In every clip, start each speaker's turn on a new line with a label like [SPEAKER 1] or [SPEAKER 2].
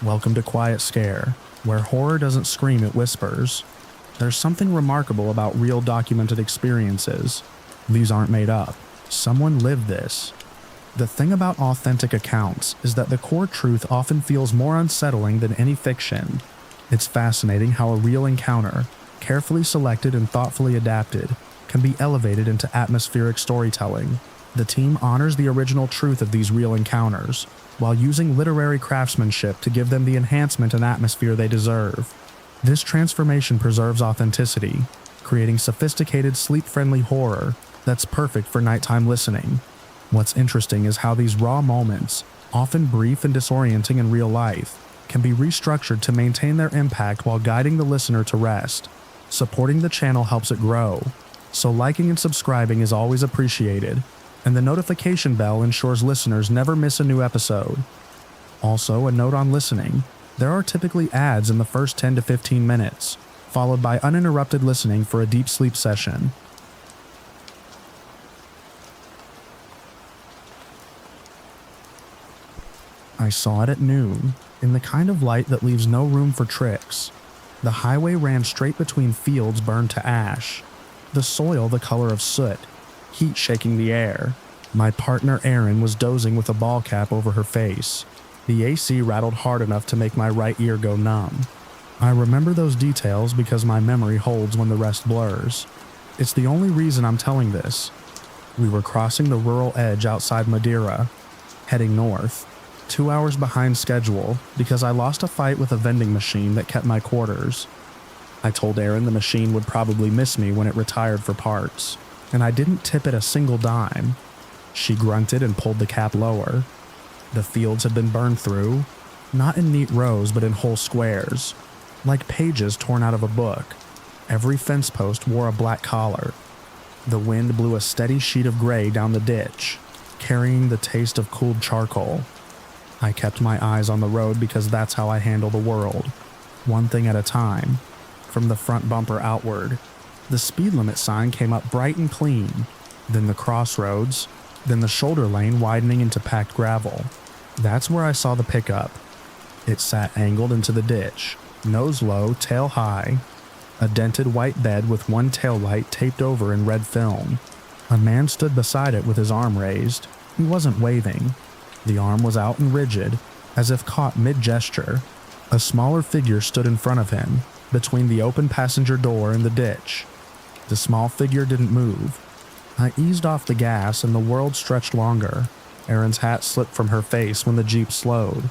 [SPEAKER 1] Welcome to Quiet Scare, where horror doesn't scream, it whispers. There's something remarkable about real documented experiences. These aren't made up. Someone lived this. The thing about authentic accounts is that the core truth often feels more unsettling than any fiction. It's fascinating how a real encounter, carefully selected and thoughtfully adapted, can be elevated into atmospheric storytelling. The team honors the original truth of these real encounters, while using literary craftsmanship to give them the enhancement and atmosphere they deserve. This transformation preserves authenticity, creating sophisticated, sleep-friendly horror that's perfect for nighttime listening. What's interesting is how these raw moments, often brief and disorienting in real life, can be restructured to maintain their impact while guiding the listener to rest. Supporting the channel helps it grow, so liking and subscribing is always appreciated, and the notification bell ensures listeners never miss a new episode. Also, a note on listening: there are typically ads in the first 10 to 15 minutes, followed by uninterrupted listening for a deep sleep session. I saw it at noon, in the kind of light that leaves no room for tricks. The highway ran straight between fields burned to ash, the soil the color of soot, heat shaking the air. My partner Erin was dozing with a ball cap over her face. The AC rattled hard enough to make my right ear go numb. I remember those details because my memory holds when the rest blurs. It's the only reason I'm telling this. We were crossing the rural edge outside Madeira, heading north, 2 hours behind schedule because I lost a fight with a vending machine that kept my quarters. I told Erin the machine would probably miss me when it retired for parts, and I didn't tip it a single dime. She grunted and pulled the cap lower. The fields had been burned through, not in neat rows but in whole squares, like pages torn out of a book. Every fence post wore a black collar. The wind blew a steady sheet of gray down the ditch, carrying the taste of cooled charcoal. I kept my eyes on the road because that's how I handle the world, one thing at a time. From the front bumper outward, the speed limit sign came up bright and clean, then the crossroads, then the shoulder lane widening into packed gravel. That's where I saw the pickup. It sat angled into the ditch, nose low, tail high, a dented white bed with one taillight taped over in red film. A man stood beside it with his arm raised. He wasn't waving. The arm was out and rigid, as if caught mid-gesture. A smaller figure stood in front of him, between the open passenger door and the ditch. The small figure didn't move. I eased off the gas and the world stretched longer. Erin's hat slipped from her face when the Jeep slowed.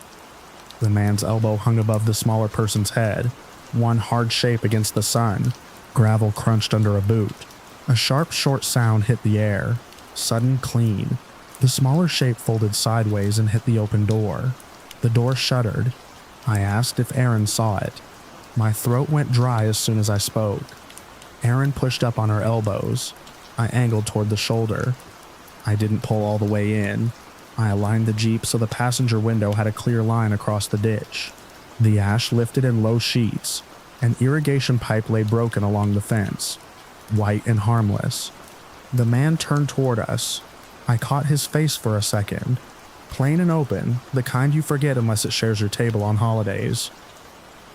[SPEAKER 1] The man's elbow hung above the smaller person's head, one hard shape against the sun. Gravel crunched under a boot. A sharp, short sound hit the air, sudden, clean. The smaller shape folded sideways and hit the open door. The door shuddered. I asked if Erin saw it. My throat went dry as soon as I spoke. Erin pushed up on her elbows. I angled toward the shoulder. I didn't pull all the way in. I aligned the Jeep so the passenger window had a clear line across the ditch. The ash lifted in low sheets. An irrigation pipe lay broken along the fence, white and harmless. The man turned toward us. I caught his face for a second. Plain and open, the kind you forget unless it shares your table on holidays.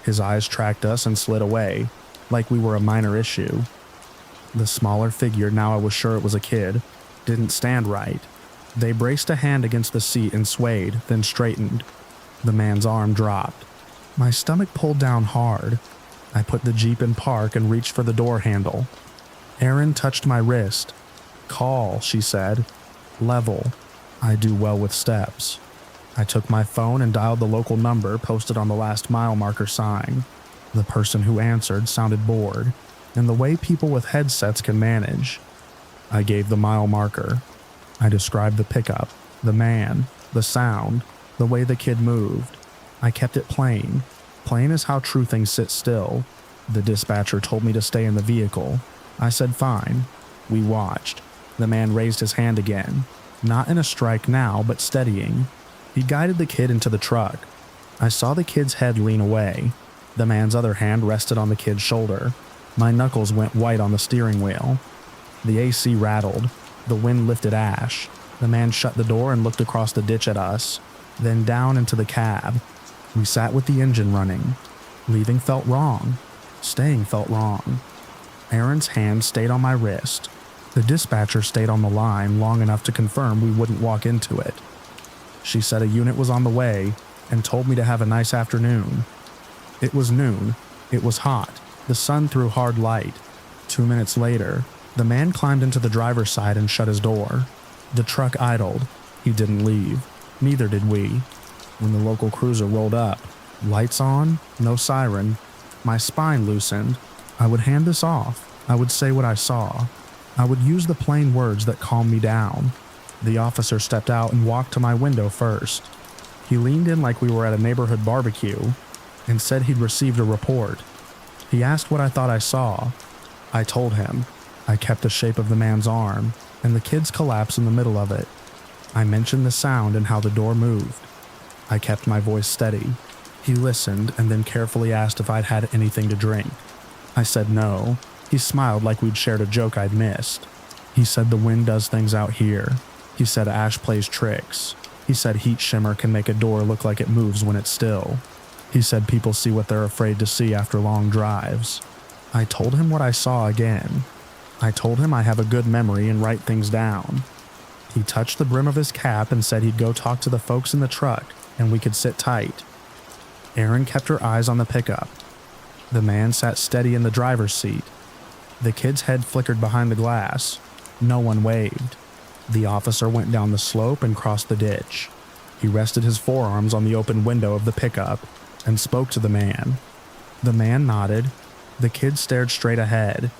[SPEAKER 1] His eyes tracked us and slid away, like we were a minor issue. The smaller figure, now I was sure it was a kid, didn't stand right. They braced a hand against the seat and swayed, then straightened. The man's arm dropped. My stomach pulled down hard. I put the Jeep in park and reached for the door handle. Erin touched my wrist. "Call," she said. "Level. I do well with steps." I took my phone and dialed the local number posted on the last mile marker sign. The person who answered sounded bored, in the way people with headsets can manage. I gave the mile marker. I described the pickup, the man, the sound, the way the kid moved. I kept it plain. Plain as how true things sit still. The dispatcher told me to stay in the vehicle. I said fine. We watched. The man raised his hand again, not in a strike now, but steadying. He guided the kid into the truck. I saw the kid's head lean away. The man's other hand rested on the kid's shoulder. My knuckles went white on the steering wheel. The AC rattled. The wind lifted ash. The man shut the door and looked across the ditch at us, then down into the cab. We sat with the engine running. Leaving felt wrong. Staying felt wrong. Erin's hand stayed on my wrist. The dispatcher stayed on the line long enough to confirm we wouldn't walk into it. She said a unit was on the way and told me to have a nice afternoon. It was noon. It was hot. The sun threw hard light. 2 minutes later, the man climbed into the driver's side and shut his door. The truck idled. He didn't leave. Neither did we. When the local cruiser rolled up, lights on, no siren, my spine loosened. I would hand this off. I would say what I saw. I would use the plain words that calmed me down. The officer stepped out and walked to my window first. He leaned in like we were at a neighborhood barbecue and said he'd received a report. He asked what I thought I saw. I told him. I kept the shape of the man's arm and the kid's collapse in the middle of it. I mentioned the sound and how the door moved. I kept my voice steady. He listened and then carefully asked if I'd had anything to drink. I said no. He smiled like we'd shared a joke I'd missed. He said the wind does things out here. He said ash plays tricks. He said heat shimmer can make a door look like it moves when it's still. He said people see what they're afraid to see after long drives. I told him what I saw again. I told him I have a good memory and write things down. He touched the brim of his cap and said he'd go talk to the folks in the truck and we could sit tight. Erin kept her eyes on the pickup. The man sat steady in the driver's seat. The kid's head flickered behind the glass. No one waved. The officer went down the slope and crossed the ditch. He rested his forearms on the open window of the pickup and spoke to the man. The man nodded. The kid stared straight ahead.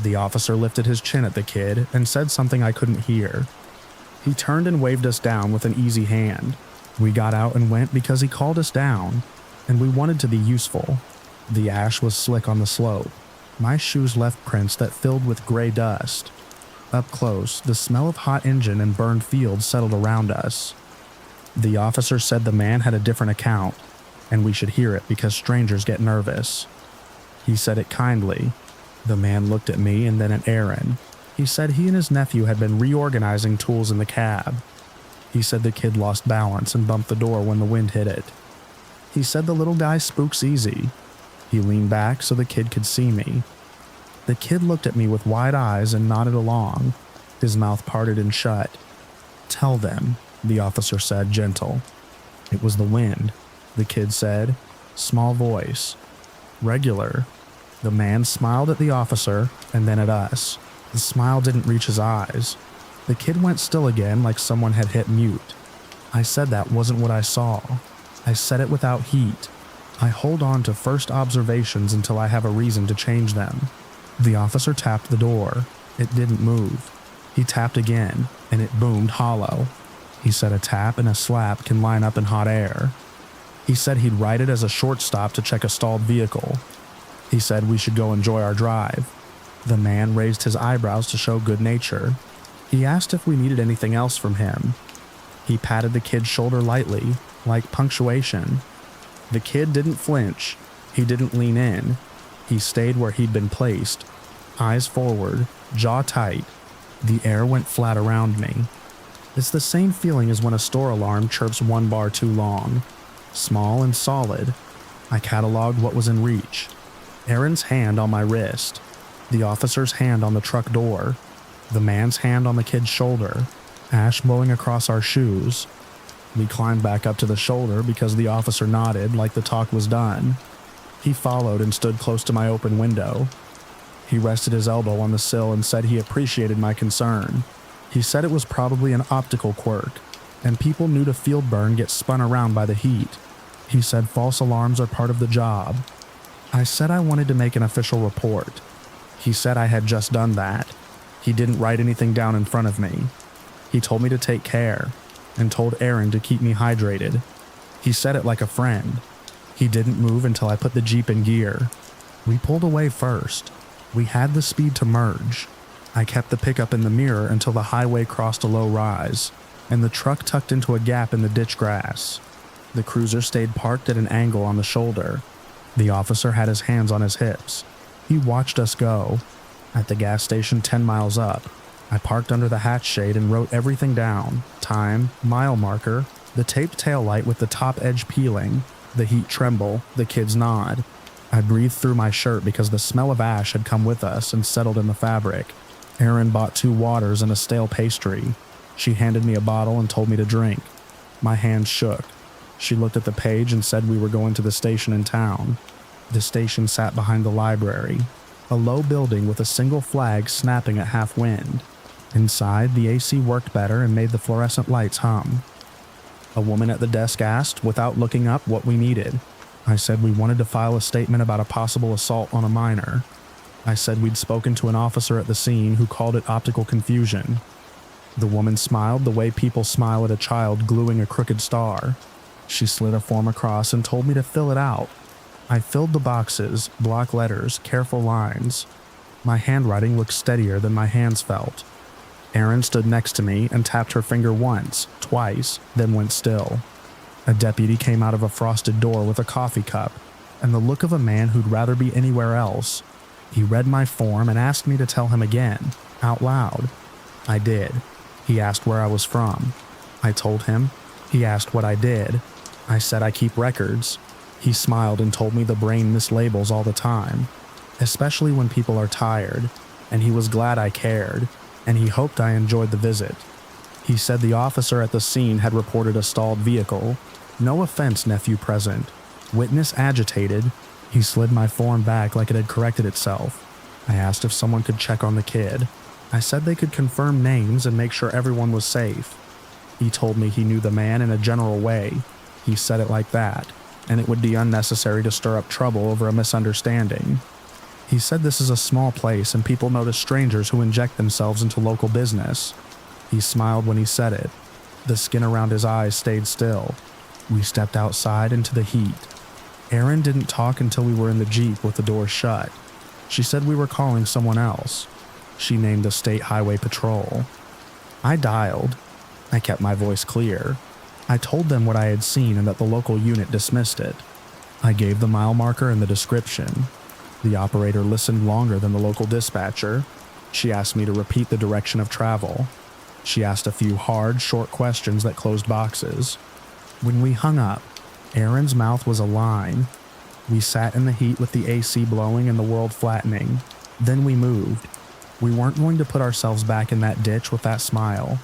[SPEAKER 1] The officer lifted his chin at the kid and said something I couldn't hear. He turned and waved us down with an easy hand. We got out and went because he called us down, and we wanted to be useful. The ash was slick on the slope. My shoes left prints that filled with gray dust. Up close, the smell of hot engine and burned fields settled around us. The officer said the man had a different account, and we should hear it because strangers get nervous. He said it kindly. The man looked at me and then at Erin. He said he and his nephew had been reorganizing tools in the cab. He said the kid lost balance and bumped the door when the wind hit it. He said the little guy spooks easy. He leaned back so the kid could see me. The kid looked at me with wide eyes and nodded along. His mouth parted and shut. "Tell them," the officer said, gentle. "It was the wind," the kid said. Small voice. "Regular." The man smiled at the officer and then at us. The smile didn't reach his eyes. The kid went still again like someone had hit mute. I said that wasn't what I saw. I said it without heat. I hold on to first observations until I have a reason to change them. The officer tapped the door. It didn't move. He tapped again, and it boomed hollow. He said a tap and a slap can line up in hot air. He said he'd write it as a short stop to check a stalled vehicle. He said we should go enjoy our drive. The man raised his eyebrows to show good nature. He asked if we needed anything else from him. He patted the kid's shoulder lightly, like punctuation. The kid didn't flinch. He didn't lean in. He stayed where he'd been placed, eyes forward, jaw tight. The air went flat around me. It's the same feeling as when a store alarm chirps one bar too long. Small and solid. I cataloged what was in reach. Erin's hand on my wrist. The officer's hand on the truck door. The man's hand on the kid's shoulder. Ash blowing across our shoes. We climbed back up to the shoulder because the officer nodded like the talk was done. He followed and stood close to my open window. He rested his elbow on the sill and said he appreciated my concern. He said it was probably an optical quirk, and people new to field burn get spun around by the heat. He said false alarms are part of the job. I said I wanted to make an official report. He said I had just done that. He didn't write anything down in front of me. He told me to take care, and told Erin to keep me hydrated. He said it like a friend. He didn't move until I put the Jeep in gear. We pulled away first. We had the speed to merge. I kept the pickup in the mirror until the highway crossed a low rise, and the truck tucked into a gap in the ditch grass. The cruiser stayed parked at an angle on the shoulder. The officer had his hands on his hips. He watched us go. At the gas station 10 miles up, I parked under the hatch shade and wrote everything down. Time, mile marker, the taped taillight with the top edge peeling, The heat tremble, the kids nod. I breathed through my shirt because the smell of ash had come with us and settled in the fabric. Erin bought 2 waters and a stale pastry. She handed me a bottle and told me to drink. My hands shook. She looked at the page and said we were going to the station in town. The station sat behind the library, a low building with a single flag snapping at half wind. Inside, the AC worked better and made the fluorescent lights hum. A woman at the desk asked, without looking up, what we needed. I said we wanted to file a statement about a possible assault on a minor. I said we'd spoken to an officer at the scene who called it optical confusion. The woman smiled the way people smile at a child gluing a crooked star. She slid a form across and told me to fill it out. I filled the boxes, block letters, careful lines. My handwriting looked steadier than my hands felt. Erin stood next to me and tapped her finger once, twice, then went still. A deputy came out of a frosted door with a coffee cup, and the look of a man who'd rather be anywhere else. He read my form and asked me to tell him again, out loud. I did. He asked where I was from. I told him. He asked what I did. I said I keep records. He smiled and told me the brain mislabels all the time, especially when people are tired, and he was glad I cared, and he hoped I enjoyed the visit. He said the officer at the scene had reported a stalled vehicle. No offense, nephew present. Witness agitated. He slid my form back like it had corrected itself. I asked if someone could check on the kid. I said they could confirm names and make sure everyone was safe. He told me he knew the man in a general way. He said it like that, and it would be unnecessary to stir up trouble over a misunderstanding. He said this is a small place and people notice strangers who inject themselves into local business. He smiled when he said it. The skin around his eyes stayed still. We stepped outside into the heat. Erin didn't talk until we were in the Jeep with the doors shut. She said we were calling someone else. She named the State Highway Patrol. I dialed. I kept my voice clear. I told them what I had seen and that the local unit dismissed it. I gave the mile marker and the description. The operator listened longer than the local dispatcher. She asked me to repeat the direction of travel. She asked a few hard, short questions that closed boxes. When we hung up, Erin's mouth was a line. We sat in the heat with the AC blowing and the world flattening. Then we moved. We weren't going to put ourselves back in that ditch with that smile.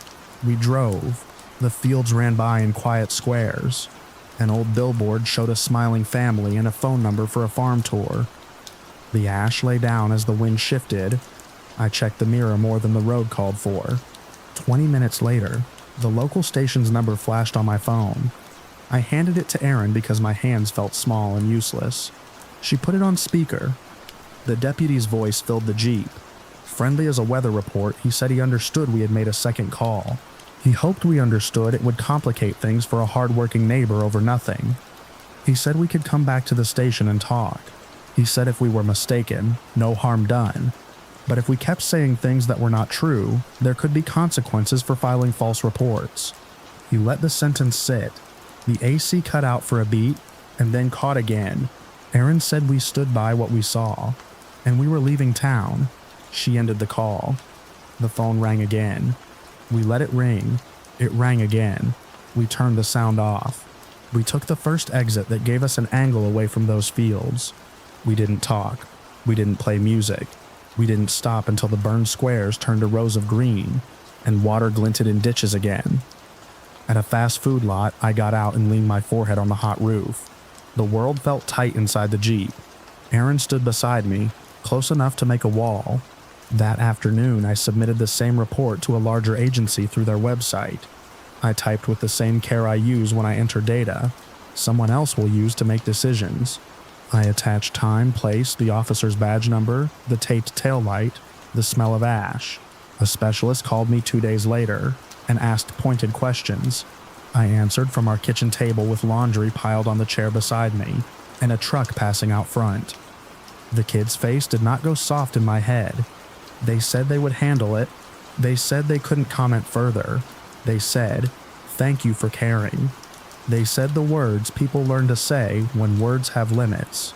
[SPEAKER 1] We drove. The fields ran by in quiet squares. An old billboard showed a smiling family and a phone number for a farm tour. The ash lay down as the wind shifted. I checked the mirror more than the road called for. 20 minutes later, the local station's number flashed on my phone. I handed it to Erin because my hands felt small and useless. She put it on speaker. The deputy's voice filled the Jeep. Friendly as a weather report, he said he understood we had made a second call. He hoped we understood it would complicate things for a hard-working neighbor over nothing. He said we could come back to the station and talk. He said if we were mistaken, no harm done. But if we kept saying things that were not true, there could be consequences for filing false reports. He let the sentence sit. The AC cut out for a beat, and then caught again. Erin said we stood by what we saw, and we were leaving town. She ended the call. The phone rang again. We let it ring. It rang again. We turned the sound off. We took the first exit that gave us an angle away from those fields. We didn't talk. We didn't play music. We didn't stop until the burned squares turned to rows of green, and water glinted in ditches again. At a fast food lot, I got out and leaned my forehead on the hot roof. The world felt tight inside the Jeep. Erin stood beside me, close enough to make a wall. That afternoon, I submitted the same report to a larger agency through their website. I typed with the same care I use when I enter data. Someone else will use to make decisions. I attached time, place, the officer's badge number, the taped taillight, the smell of ash. A specialist called me 2 days later and asked pointed questions. I answered from our kitchen table with laundry piled on the chair beside me and a truck passing out front. The kid's face did not go soft in my head. They said they would handle it. They said they couldn't comment further. They said, "Thank you for caring." They said the words people learn to say when words have limits.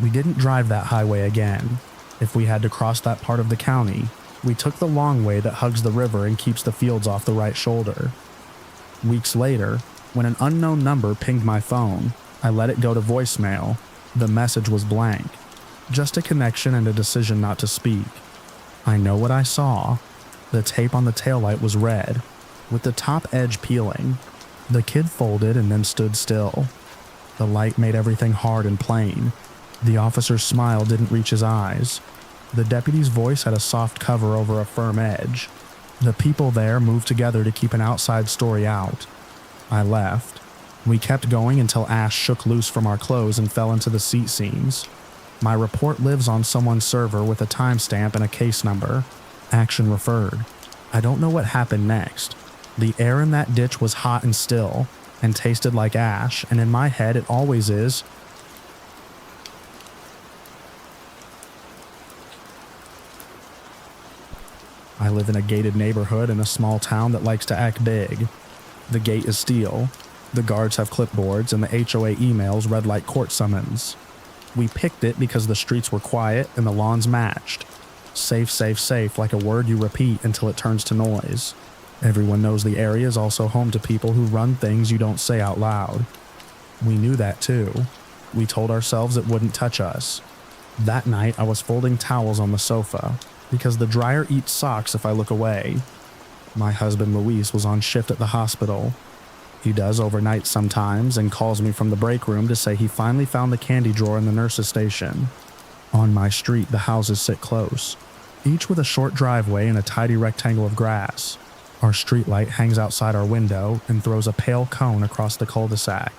[SPEAKER 1] We didn't drive that highway again. If we had to cross that part of the county, we took the long way that hugs the river and keeps the fields off the right shoulder. Weeks later, when an unknown number pinged my phone, I let it go to voicemail. The message was blank. Just a connection and a decision not to speak. I know what I saw. The tape on the taillight was red, with the top edge peeling. The kid folded and then stood still. The light made everything hard and plain. The officer's smile didn't reach his eyes. The deputy's voice had a soft cover over a firm edge. The people there moved together to keep an outside story out. I left. We kept going until ash shook loose from our clothes and fell into the seat seams. My report lives on someone's server with a timestamp and a case number. Action referred. I don't know what happened next. The air in that ditch was hot and still, and tasted like ash, and in my head it always is. I live in a gated neighborhood in a small town that likes to act big. The gate is steel. The guards have clipboards, and the HOA emails read like court summons. We picked it because the streets were quiet and the lawns matched. Safe, safe, safe, like a word you repeat until it turns to noise. Everyone knows the area is also home to people who run things you don't say out loud. We knew that too. We told ourselves it wouldn't touch us. That night I was folding towels on the sofa, because the dryer eats socks if I look away. My husband Luis was on shift at the hospital. He does overnight sometimes and calls me from the break room to say he finally found the candy drawer in the nurse's station. On my street, the houses sit close, each with a short driveway and a tidy rectangle of grass. Our streetlight hangs outside our window and throws a pale cone across the cul-de-sac.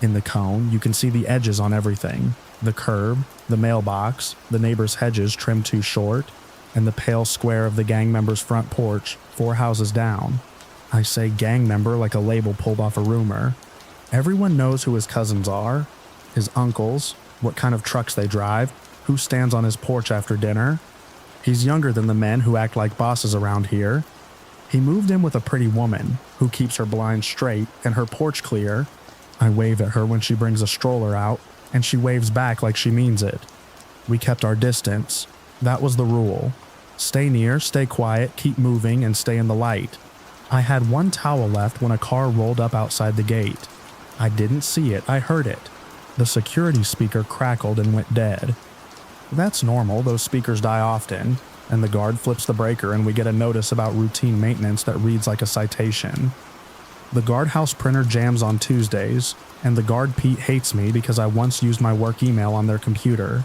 [SPEAKER 1] In the cone, you can see the edges on everything: the curb, the mailbox, the neighbor's hedges trimmed too short, and the pale square of the gang member's front porch 4 houses down. I say gang member like a label pulled off a rumor. Everyone knows who his cousins are, his uncles, what kind of trucks they drive, who stands on his porch after dinner. He's younger than the men who act like bosses around here. He moved in with a pretty woman who keeps her blinds straight and her porch clear. I wave at her when she brings a stroller out, and she waves back like she means it. We kept our distance. That was the rule. Stay near, stay quiet, keep moving, and stay in the light. I had 1 towel left when a car rolled up outside the gate. I didn't see it, I heard it. The security speaker crackled and went dead. That's normal, those speakers die often, and the guard flips the breaker and we get a notice about routine maintenance that reads like a citation. The guardhouse printer jams on Tuesdays, and the guard Pete hates me because I once used my work email on their computer,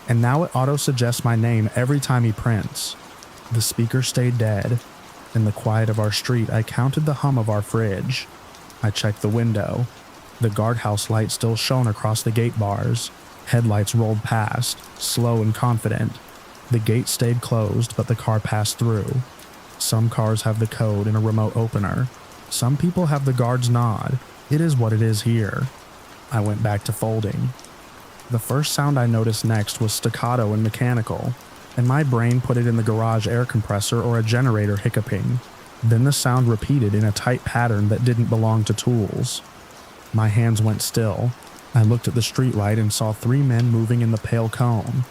[SPEAKER 1] and now it auto-suggests my name every time he prints. The speaker stayed dead. In the quiet of our street, I counted the hum of our fridge. I checked the window. The guardhouse light still shone across the gate bars. Headlights rolled past, slow and confident. The gate stayed closed, but the car passed through. Some cars have the code and a remote opener. Some people have the guard's nod. It is what it is here. I went back to folding. The first sound I noticed next was staccato and mechanical, and my brain put it in the garage air compressor or a generator hiccuping. Then the sound repeated in a tight pattern that didn't belong to tools. My hands went still. I looked at the streetlight and saw 3 men moving in the pale cone.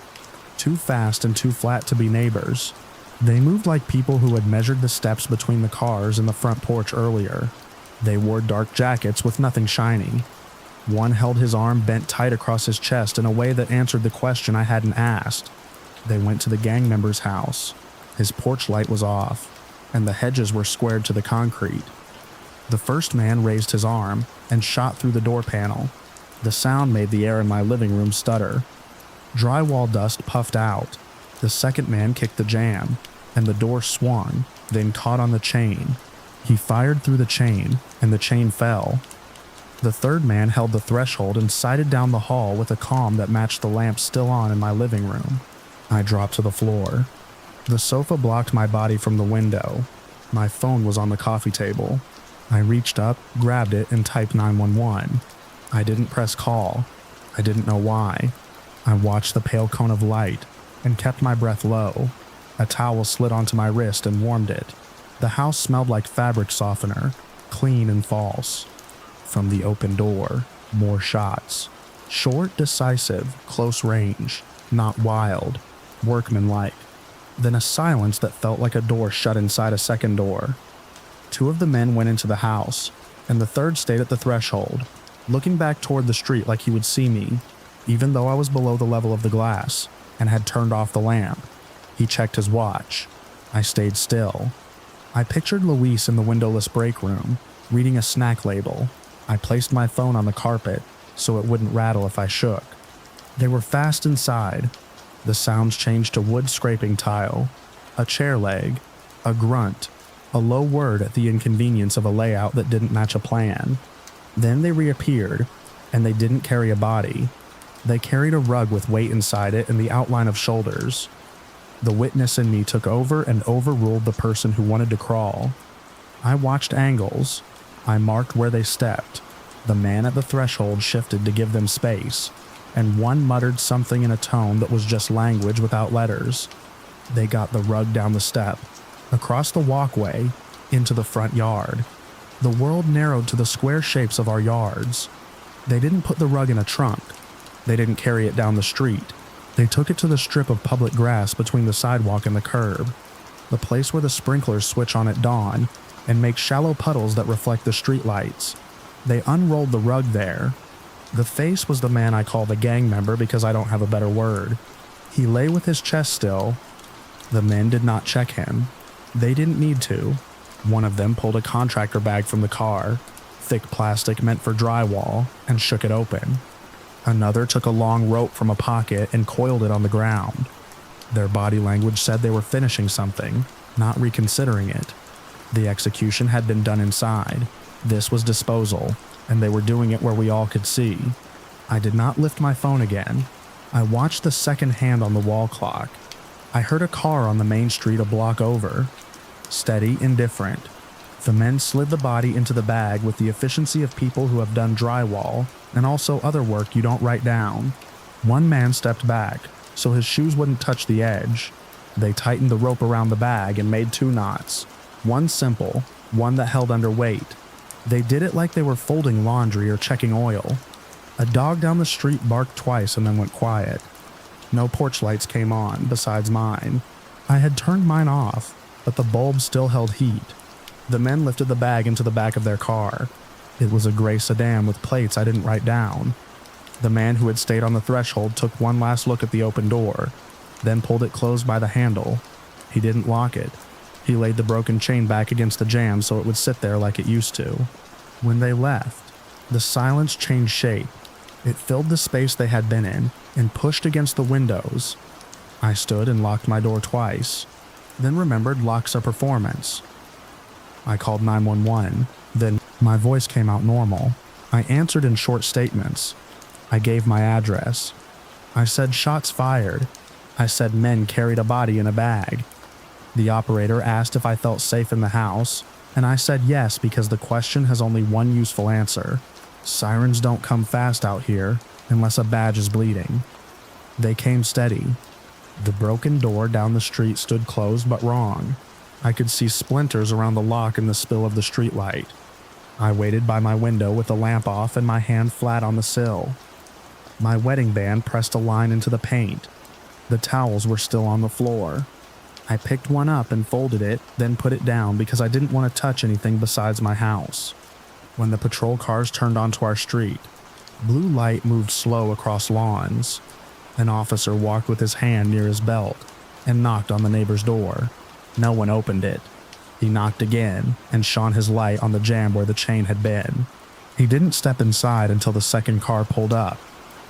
[SPEAKER 1] Too fast and too flat to be neighbors. They moved like people who had measured the steps between the cars in the front porch earlier. They wore dark jackets with nothing shiny. One held his arm bent tight across his chest in a way that answered the question I hadn't asked. They went to the gang member's house. His porch light was off, and the hedges were squared to the concrete. The first man raised his arm and shot through the door panel. The sound made the air in my living room stutter. Drywall dust puffed out. The second man kicked the jamb, and the door swung, then caught on the chain. He fired through the chain, and the chain fell. The third man held the threshold and sighted down the hall with a calm that matched the lamp still on in my living room. I dropped to the floor. The sofa blocked my body from the window. My phone was on the coffee table. I reached up, grabbed it, and typed 911. I didn't press call. I didn't know why. I watched the pale cone of light and kept my breath low. A towel slid onto my wrist and warmed it. The house smelled like fabric softener, clean and false. From the open door, more shots. Short, decisive, close range, not wild, workmanlike. Then a silence that felt like a door shut inside a second door. 2 of the men went into the house, and the third stayed at the threshold. looking back toward the street like he would see me, even though I was below the level of the glass and had turned off the lamp. He checked his watch. I stayed still. I pictured Luis in the windowless break room, reading a snack label. I placed my phone on the carpet so it wouldn't rattle if I shook. They were fast inside. The sounds changed to wood scraping tile, a chair leg, a grunt, a low word at the inconvenience of a layout that didn't match a plan. Then they reappeared, and they didn't carry a body. They carried a rug with weight inside it and the outline of shoulders. The witness in me took over and overruled the person who wanted to crawl. I watched angles. I marked where they stepped. The man at the threshold shifted to give them space, and one muttered something in a tone that was just language without letters. They got the rug down the step, across the walkway, into the front yard. The world narrowed to the square shapes of our yards. They didn't put the rug in a trunk. They didn't carry it down the street. They took it to the strip of public grass between the sidewalk and the curb, the place where the sprinklers switch on at dawn and make shallow puddles that reflect the streetlights. They unrolled the rug there. The face was the man I called a gang member because I don't have a better word. He lay with his chest still. The men did not check him. They didn't need to. One of them pulled a contractor bag from the car, thick plastic meant for drywall, and shook it open. Another took a long rope from a pocket and coiled it on the ground. Their body language said they were finishing something, not reconsidering it. The execution had been done inside. This was disposal, and they were doing it where we all could see. I did not lift my phone again. I watched the second hand on the wall clock. I heard a car on the main street a block over. Steady, indifferent. The men slid the body into the bag with the efficiency of people who have done drywall and also other work you don't write down. One man stepped back, so his shoes wouldn't touch the edge. They tightened the rope around the bag and made 2 knots. One simple, one that held under weight. They did it like they were folding laundry or checking oil. A dog down the street barked twice and then went quiet. No porch lights came on, besides mine. I had turned mine off, but the bulb still held heat. The men lifted the bag into the back of their car. It was a gray sedan with plates I didn't write down. The man who had stayed on the threshold took one last look at the open door, then pulled it closed by the handle. He didn't lock it. He laid the broken chain back against the jamb so it would sit there like it used to. When they left, the silence changed shape. It filled the space they had been in and pushed against the windows. I stood and locked my door twice, then remembered locks are performance. I called 911, then my voice came out normal. I answered in short statements. I gave my address. I said shots fired. I said men carried a body in a bag. The operator asked if I felt safe in the house, and I said yes because the question has only one useful answer. Sirens don't come fast out here unless a badge is bleeding. They came steady. The broken door down the street stood closed but wrong. I could see splinters around the lock in the spill of the streetlight. I waited by my window with the lamp off and my hand flat on the sill. My wedding band pressed a line into the paint. The towels were still on the floor. I picked one up and folded it, then put it down because I didn't want to touch anything besides my house. When the patrol cars turned onto our street, blue light moved slow across lawns. An officer walked with his hand near his belt and knocked on the neighbor's door. No one opened it. He knocked again and shone his light on the jamb where the chain had been. He didn't step inside until the second car pulled up.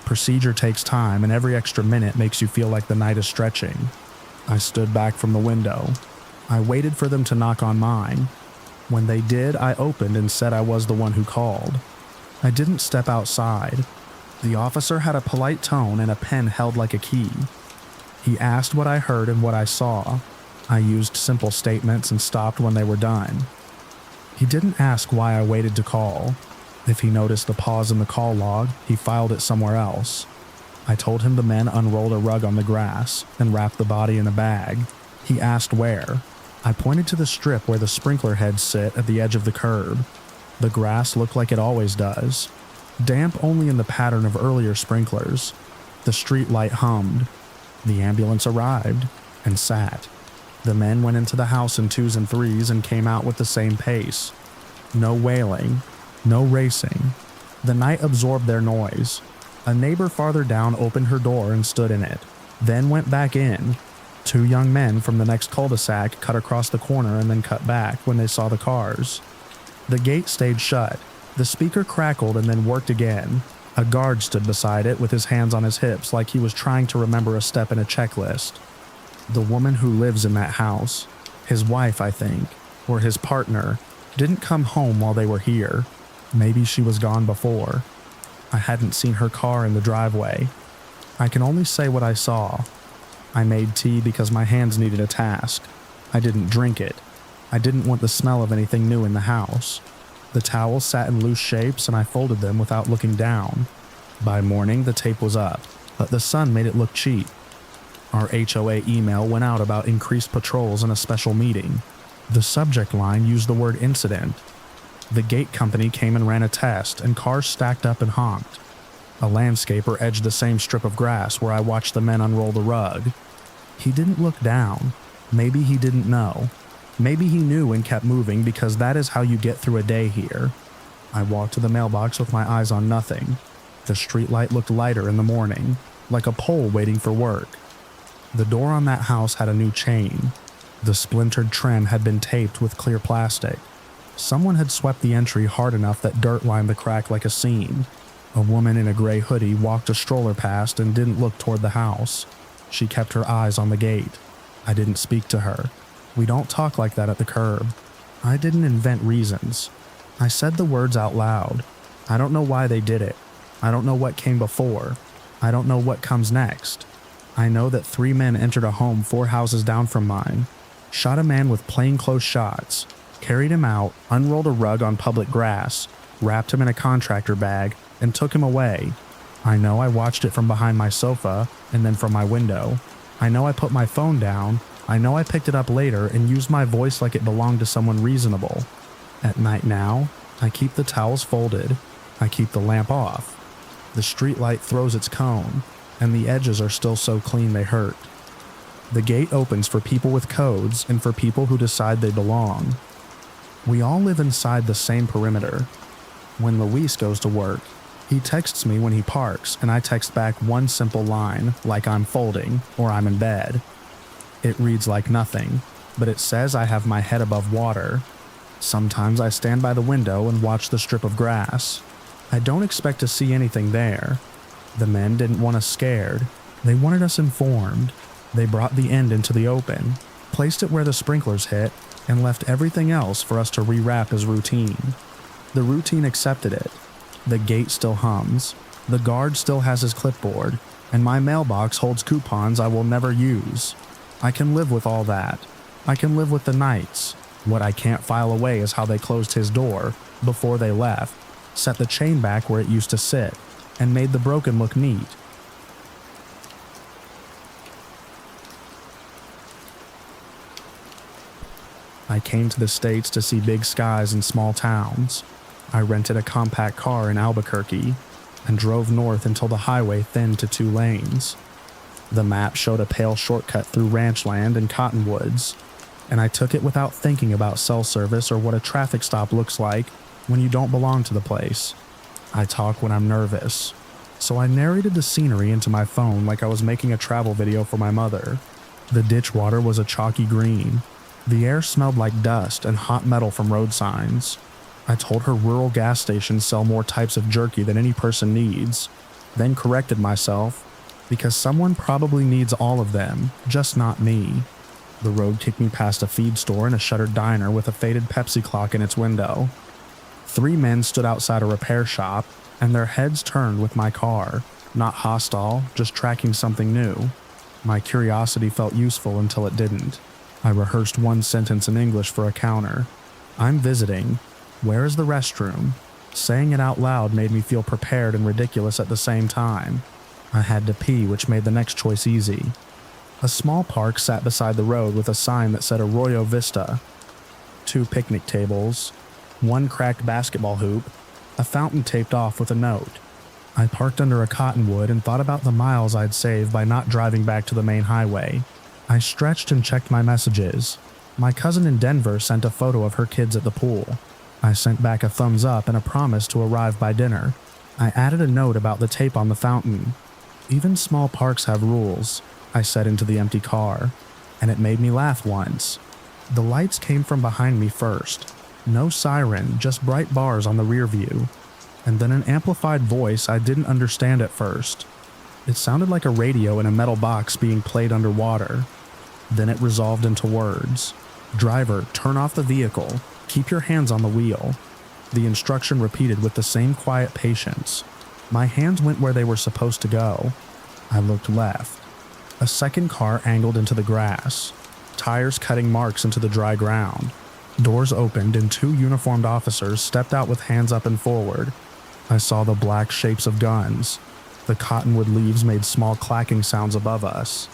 [SPEAKER 1] Procedure takes time, and every extra minute makes you feel like the night is stretching. I stood back from the window. I waited for them to knock on mine. When they did, I opened and said I was the one who called. I didn't step outside. The officer had a polite tone and a pen held like a key. He asked what I heard and what I saw. I used simple statements and stopped when they were done. He didn't ask why I waited to call. If he noticed the pause in the call log, he filed it somewhere else. I told him the men unrolled a rug on the grass and wrapped the body in a bag. He asked where. I pointed to the strip where the sprinkler heads sit at the edge of the curb. The grass looked like it always does. Damp only in the pattern of earlier sprinklers. The street light hummed. The ambulance arrived and sat. The men went into the house in 2s and 3s and came out with the same pace. No wailing, no racing, The night absorbed their noise. A neighbor farther down opened her door and stood in it, then went back in. Two young men from the next cul-de-sac cut across the corner and then cut back when they saw the cars. The gate stayed shut. The speaker crackled and then worked again. A guard stood beside it with his hands on his hips like he was trying to remember a step in a checklist. The woman who lives in that house, his wife I think, or his partner, didn't come home while they were here. Maybe she was gone before. I hadn't seen her car in the driveway. I can only say what I saw. I made tea because my hands needed a task. I didn't drink it. I didn't want the smell of anything new in the house. The towels sat in loose shapes and I folded them without looking down. By morning, the tape was up, but the sun made it look cheap. Our HOA email went out about increased patrols and a special meeting. The subject line used the word incident. The gate company came and ran a test, and cars stacked up and honked. A landscaper edged the same strip of grass where I watched the men unroll the rug. He didn't look down. Maybe he didn't know. Maybe he knew and kept moving because that is how you get through a day here. I walked to the mailbox with my eyes on nothing. The streetlight looked lighter in the morning, like a pole waiting for work. The door on that house had a new chain. The splintered trim had been taped with clear plastic. Someone had swept the entry hard enough that dirt lined the crack like a seam. A woman in a gray hoodie walked a stroller past and didn't look toward the house. She kept her eyes on the gate. I didn't speak to her. We don't talk like that at the curb. I didn't invent reasons. I said the words out loud. I don't know why they did it. I don't know what came before. I don't know what comes next. I know that 3 men entered a home 4 houses down from mine, shot a man with plainclothes shots, carried him out, unrolled a rug on public grass, wrapped him in a contractor bag, and took him away. I know I watched it from behind my sofa and then from my window. I know I put my phone down. I know I picked it up later and used my voice like it belonged to someone reasonable. At night now, I keep the towels folded. I keep the lamp off. The streetlight throws its cone, and the edges are still so clean they hurt. The gate opens for people with codes and for people who decide they belong. We all live inside the same perimeter. When Luis goes to work, he texts me when he parks, and I text back one simple line, like I'm folding or I'm in bed. It reads like nothing, but it says I have my head above water. Sometimes I stand by the window and watch the strip of grass. I don't expect to see anything there. The men didn't want us scared. They wanted us informed. They brought the end into the open, placed it where the sprinklers hit, and left everything else for us to rewrap as routine. The routine accepted it. The gate still hums. The guard still has his clipboard, and my mailbox holds coupons I will never use. I can live with all that. I can live with the nights. What I can't file away is how they closed his door before they left, set the chain back where it used to sit, and made the broken look neat. I came to the States to see big skies in small towns. I rented a compact car in Albuquerque and drove north until the highway thinned to 2 lanes. The map showed a pale shortcut through ranch land and cottonwoods, and I took it without thinking about cell service or what a traffic stop looks like when you don't belong to the place. I talk when I'm nervous, so I narrated the scenery into my phone like I was making a travel video for my mother. The ditch water was a chalky green. The air smelled like dust and hot metal from road signs. I told her rural gas stations sell more types of jerky than any person needs, then corrected myself, because someone probably needs all of them, just not me. The road kicked me past a feed store and a shuttered diner with a faded Pepsi clock in its window. 3 men stood outside a repair shop, and their heads turned with my car, not hostile, just tracking something new. My curiosity felt useful until it didn't. I rehearsed one sentence in English for a counter. I'm visiting. Where is the restroom? Saying it out loud made me feel prepared and ridiculous at the same time. I had to pee, which made the next choice easy. A small park sat beside the road with a sign that said Arroyo Vista. 2 picnic tables, 1 cracked basketball hoop, a fountain taped off with a note. I parked under a cottonwood and thought about the miles I'd save by not driving back to the main highway. I stretched and checked my messages. My cousin in Denver sent a photo of her kids at the pool. I sent back a thumbs up and a promise to arrive by dinner. I added a note about the tape on the fountain. Even small parks have rules, I said into the empty car, and it made me laugh once. The lights came from behind me first. No siren, just bright bars on the rear view. And then an amplified voice I didn't understand at first. It sounded like a radio in a metal box being played underwater. Then it resolved into words. "Driver, turn off the vehicle. Keep your hands on the wheel." The instruction repeated with the same quiet patience. My hands went where they were supposed to go. I looked left. A second car angled into the grass, tires cutting marks into the dry ground. Doors opened and 2 uniformed officers stepped out with hands up and forward. I saw the black shapes of guns. The cottonwood leaves made small clacking sounds above us.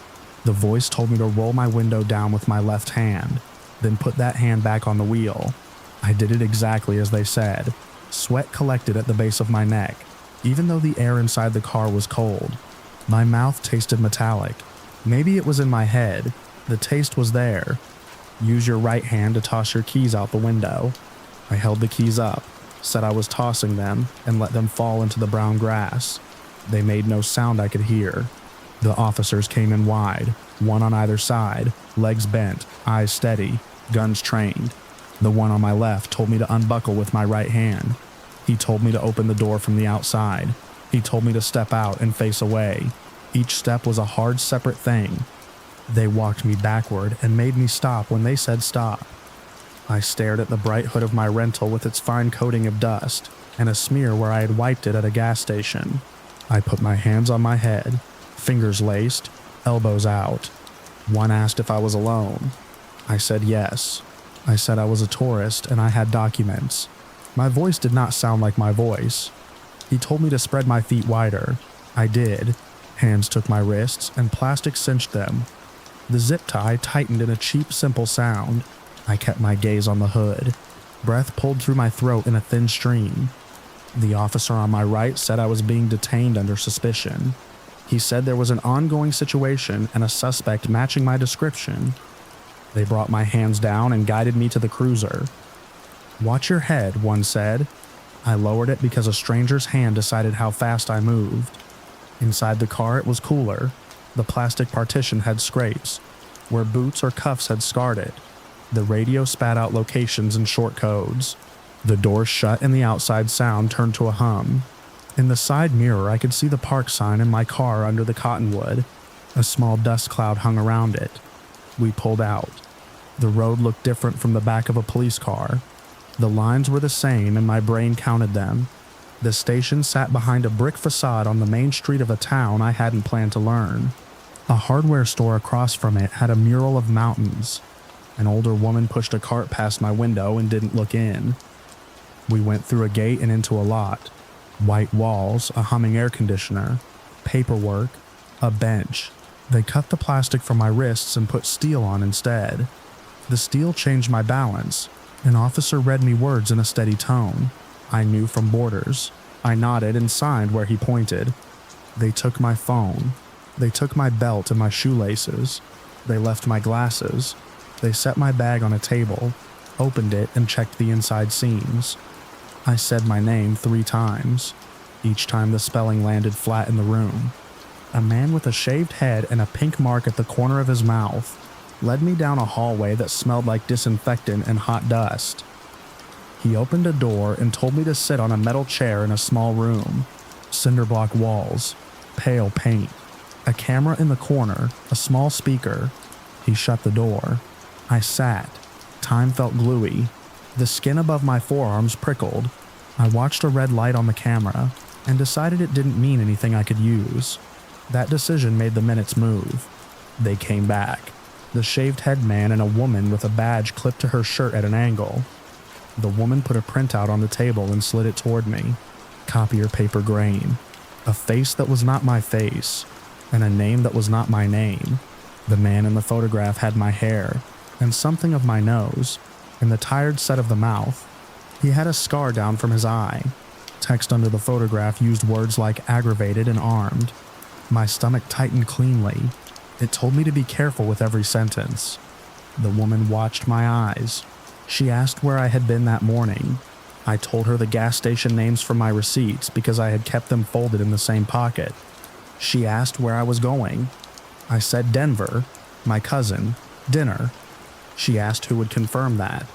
[SPEAKER 1] The voice told me to roll my window down with my left hand, then put that hand back on the wheel. I did it exactly as they said. Sweat collected at the base of my neck, even though the air inside the car was cold. My mouth tasted metallic. Maybe it was in my head. The taste was there. Use your right hand to toss your keys out the window. I held the keys up, said I was tossing them, and let them fall into the brown grass. They made no sound I could hear. The officers came in wide, one on either side, legs bent, eyes steady, guns trained. The one on my left told me to unbuckle with my right hand. He told me to open the door from the outside. He told me to step out and face away. Each step was a hard, separate thing. They walked me backward and made me stop when they said stop. I stared at the bright hood of my rental with its fine coating of dust and a smear where I had wiped it at a gas station. I put my hands on my head, fingers laced, elbows out. One asked if I was alone. I said yes. I said I was a tourist and I had documents. My voice did not sound like my voice. He told me to spread my feet wider. I did. Hands took my wrists and plastic cinched them. The zip tie tightened in a cheap, simple sound. I kept my gaze on the hood. Breath pulled through my throat in a thin stream. The officer on my right said I was being detained under suspicion. He said there was an ongoing situation and a suspect matching my description. They brought my hands down and guided me to the cruiser. "Watch your head," one said. I lowered it because a stranger's hand decided how fast I moved. Inside the car it was cooler. The plastic partition had scrapes, where boots or cuffs had scarred it. The radio spat out locations and short codes. The doors shut and the outside sound turned to a hum. In the side mirror I could see the park sign in my car under the cottonwood. A small dust cloud hung around it. We pulled out. The road looked different from the back of a police car. The lines were the same and my brain counted them. The station sat behind a brick facade on the main street of a town I hadn't planned to learn. A hardware store across from it had a mural of mountains. An older woman pushed a cart past my window and didn't look in. We went through a gate and into a lot. White walls, a humming air conditioner, paperwork, a bench. They cut the plastic from my wrists and put steel on instead. The steel changed my balance. An officer read me words in a steady tone. I knew from borders. I nodded and signed where he pointed. They took my phone. They took my belt and my shoelaces. They left my glasses. They set my bag on a table, opened it and checked the inside seams. I said my name 3 times. Each time the spelling landed flat in the room. A man with a shaved head and a pink mark at the corner of his mouth led me down a hallway that smelled like disinfectant and hot dust. He opened a door and told me to sit on a metal chair in a small room. Cinder block walls, pale paint, a camera in the corner, a small speaker. He shut the door. I sat. Time felt gluey. The skin above my forearms prickled. I watched a red light on the camera and decided it didn't mean anything I could use. That decision made the minutes move. They came back. The shaved head man and a woman with a badge clipped to her shirt at an angle. The woman put a printout on the table and slid it toward me. Copier paper grain. A face that was not my face, and a name that was not my name. The man in the photograph had my hair, and something of my nose, and the tired set of the mouth. He had a scar down from his eye. Text under the photograph used words like aggravated and armed. My stomach tightened cleanly. It told me to be careful with every sentence. The woman watched my eyes. She asked where I had been that morning. I told her the gas station names from my receipts because I had kept them folded in the same pocket. She asked where I was going. I said Denver, my cousin, dinner. She asked who would confirm that.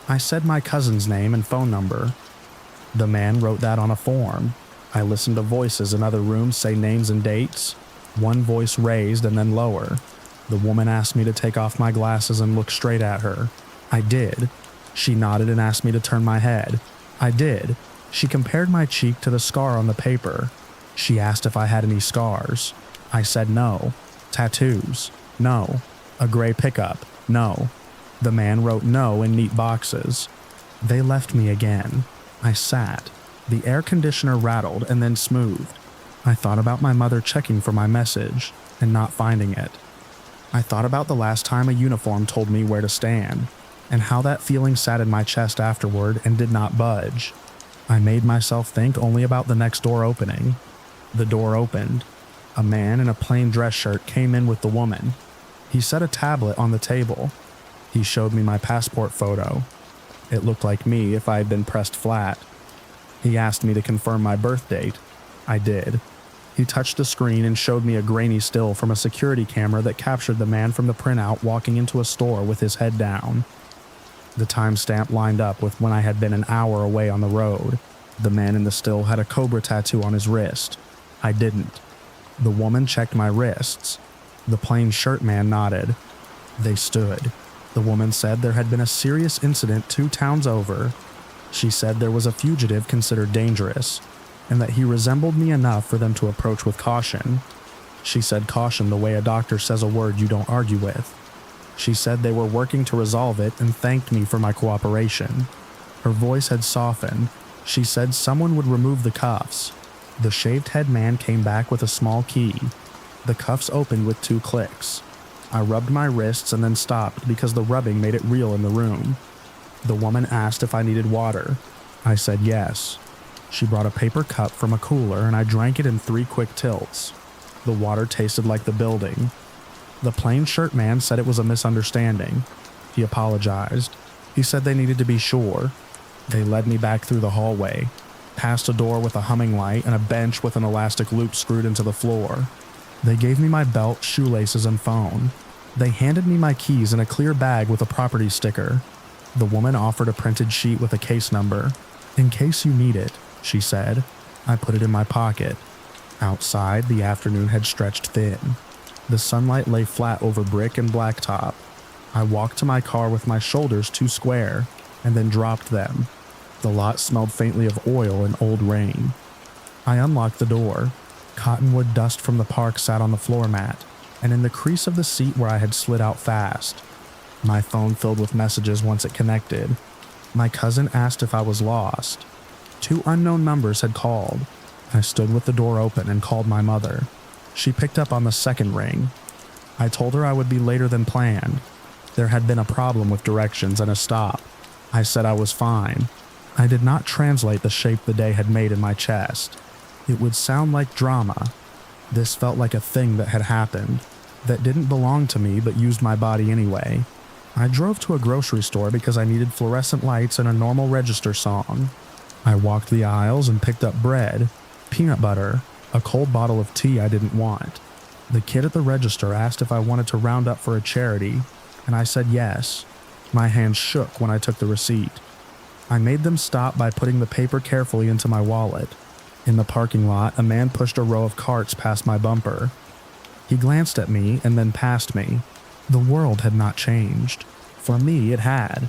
[SPEAKER 1] I said my cousin's name and phone number. The man wrote that on a form. I listened to voices in other rooms say names and dates. One voice raised and then lower. The woman asked me to take off my glasses and look straight at her. I did. She nodded and asked me to turn my head. I did. She compared my cheek to the scar on the paper. She asked if I had any scars. I said no. Tattoos? No. A gray pickup? No. The man wrote no in neat boxes. They left me again. I sat. The air conditioner rattled and then smoothed. I thought about my mother checking for my message and not finding it. I thought about the last time a uniform told me where to stand, and how that feeling sat in my chest afterward and did not budge. I made myself think only about the next door opening. The door opened. A man in a plain dress shirt came in with the woman. He set a tablet on the table. He showed me my passport photo. It looked like me if I had been pressed flat. He asked me to confirm my birth date. I did. He touched the screen and showed me a grainy still from a security camera that captured the man from the printout walking into a store with his head down. The timestamp lined up with when I had been an hour away on the road. The man in the still had a cobra tattoo on his wrist. I didn't. The woman checked my wrists. The plain shirt man nodded. They stood. The woman said there had been a serious incident 2 towns over. She said there was a fugitive considered dangerous, and that he resembled me enough for them to approach with caution. She said caution the way a doctor says a word you don't argue with. She said they were working to resolve it and thanked me for my cooperation. Her voice had softened. She said someone would remove the cuffs. The shaved head man came back with a small key. The cuffs opened with 2 clicks. I rubbed my wrists and then stopped because the rubbing made it real in the room. The woman asked if I needed water. I said yes. She brought a paper cup from a cooler and I drank it in 3 quick tilts. The water tasted like the building. The plain shirt man said it was a misunderstanding. He apologized. He said they needed to be sure. They led me back through the hallway, past a door with a humming light and a bench with an elastic loop screwed into the floor. They gave me my belt, shoelaces, and phone. They handed me my keys in a clear bag with a property sticker. The woman offered a printed sheet with a case number. "In case you need it," she said. I put it in my pocket. Outside, the afternoon had stretched thin. The sunlight lay flat over brick and blacktop. I walked to my car with my shoulders too square, and then dropped them. The lot smelled faintly of oil and old rain. I unlocked the door. Cottonwood dust from the park sat on the floor mat, and in the crease of the seat where I had slid out fast. My phone filled with messages once it connected. My cousin asked if I was lost. 2 unknown numbers had called. I stood with the door open and called my mother. She picked up on the second ring. I told her I would be later than planned. There had been a problem with directions and a stop. I said I was fine. I did not translate the shape the day had made in my chest. It would sound like drama. This felt like a thing that had happened, that didn't belong to me but used my body anyway. I drove to a grocery store because I needed fluorescent lights and a normal register song. I walked the aisles and picked up bread, peanut butter, a cold bottle of tea I didn't want. The kid at the register asked if I wanted to round up for a charity, and I said yes. My hands shook when I took the receipt. I made them stop by putting the paper carefully into my wallet. In the parking lot, a man pushed a row of carts past my bumper. He glanced at me and then past me. The world had not changed. For me, it had.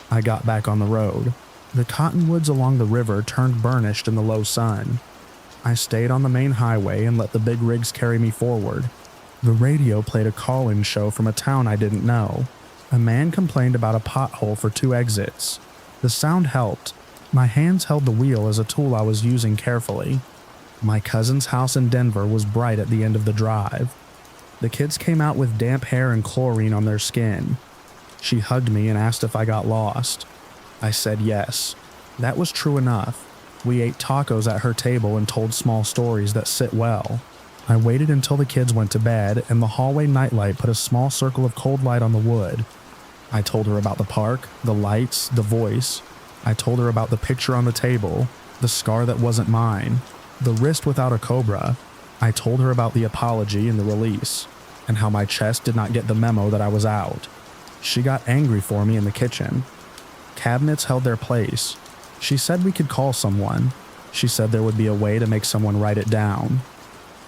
[SPEAKER 1] I got back on the road. The cottonwoods along the river turned burnished in the low sun. I stayed on the main highway and let the big rigs carry me forward. The radio played a call-in show from a town I didn't know. A man complained about a pothole for 2 exits. The sound helped. My hands held the wheel as a tool I was using carefully. My cousin's house in Denver was bright at the end of the drive. The kids came out with damp hair and chlorine on their skin. She hugged me and asked if I got lost. I said yes. That was true enough. We ate tacos at her table and told small stories that sit well. I waited until the kids went to bed, and the hallway nightlight put a small circle of cold light on the wood. I told her about the park, the lights, the voice. I told her about the picture on the table, the scar that wasn't mine, the wrist without a cobra. I told her about the apology and the release, and how my chest did not get the memo that I was out. She got angry for me in the kitchen. Cabinets held their place. She said we could call someone. She said there would be a way to make someone write it down.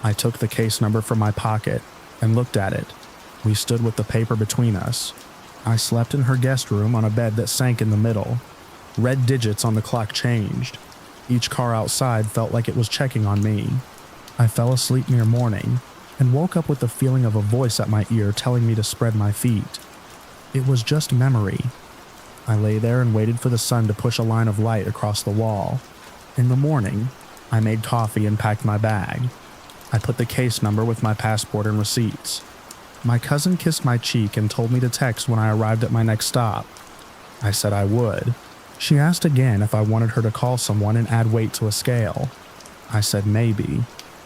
[SPEAKER 1] I took the case number from my pocket and looked at it. We stood with the paper between us. I slept in her guest room on a bed that sank in the middle. Red digits on the clock changed. Each car outside felt like it was checking on me. I fell asleep near morning and woke up with the feeling of a voice at my ear telling me to spread my feet. It was just memory. I lay there and waited for the sun to push a line of light across the wall. In the morning, I made coffee and packed my bag. I put the case number with my passport and receipts. My cousin kissed my cheek and told me to text when I arrived at my next stop. I said I would. She asked again if I wanted her to call someone and add weight to a scale. I said maybe.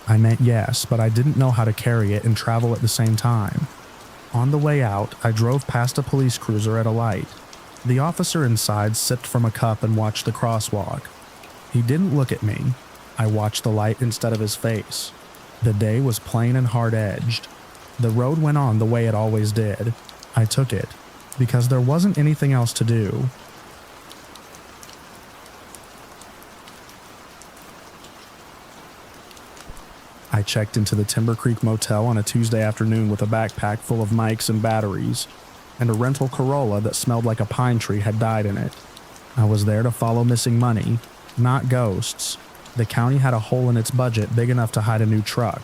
[SPEAKER 1] I meant yes, but I didn't know how to carry it and travel at the same time. On the way out, I drove past a police cruiser at a light. The officer inside sipped from a cup and watched the crosswalk. He didn't look at me. I watched the light instead of his face. The day was plain and hard-edged. The road went on the way it always did. I took it, because there wasn't anything else to do. I checked into the Timber Creek Motel on a Tuesday afternoon with a backpack full of mics and batteries, and a rental Corolla that smelled like a pine tree had died in it. I was there to follow missing money, not ghosts. The county had a hole in its budget big enough to hide a new truck,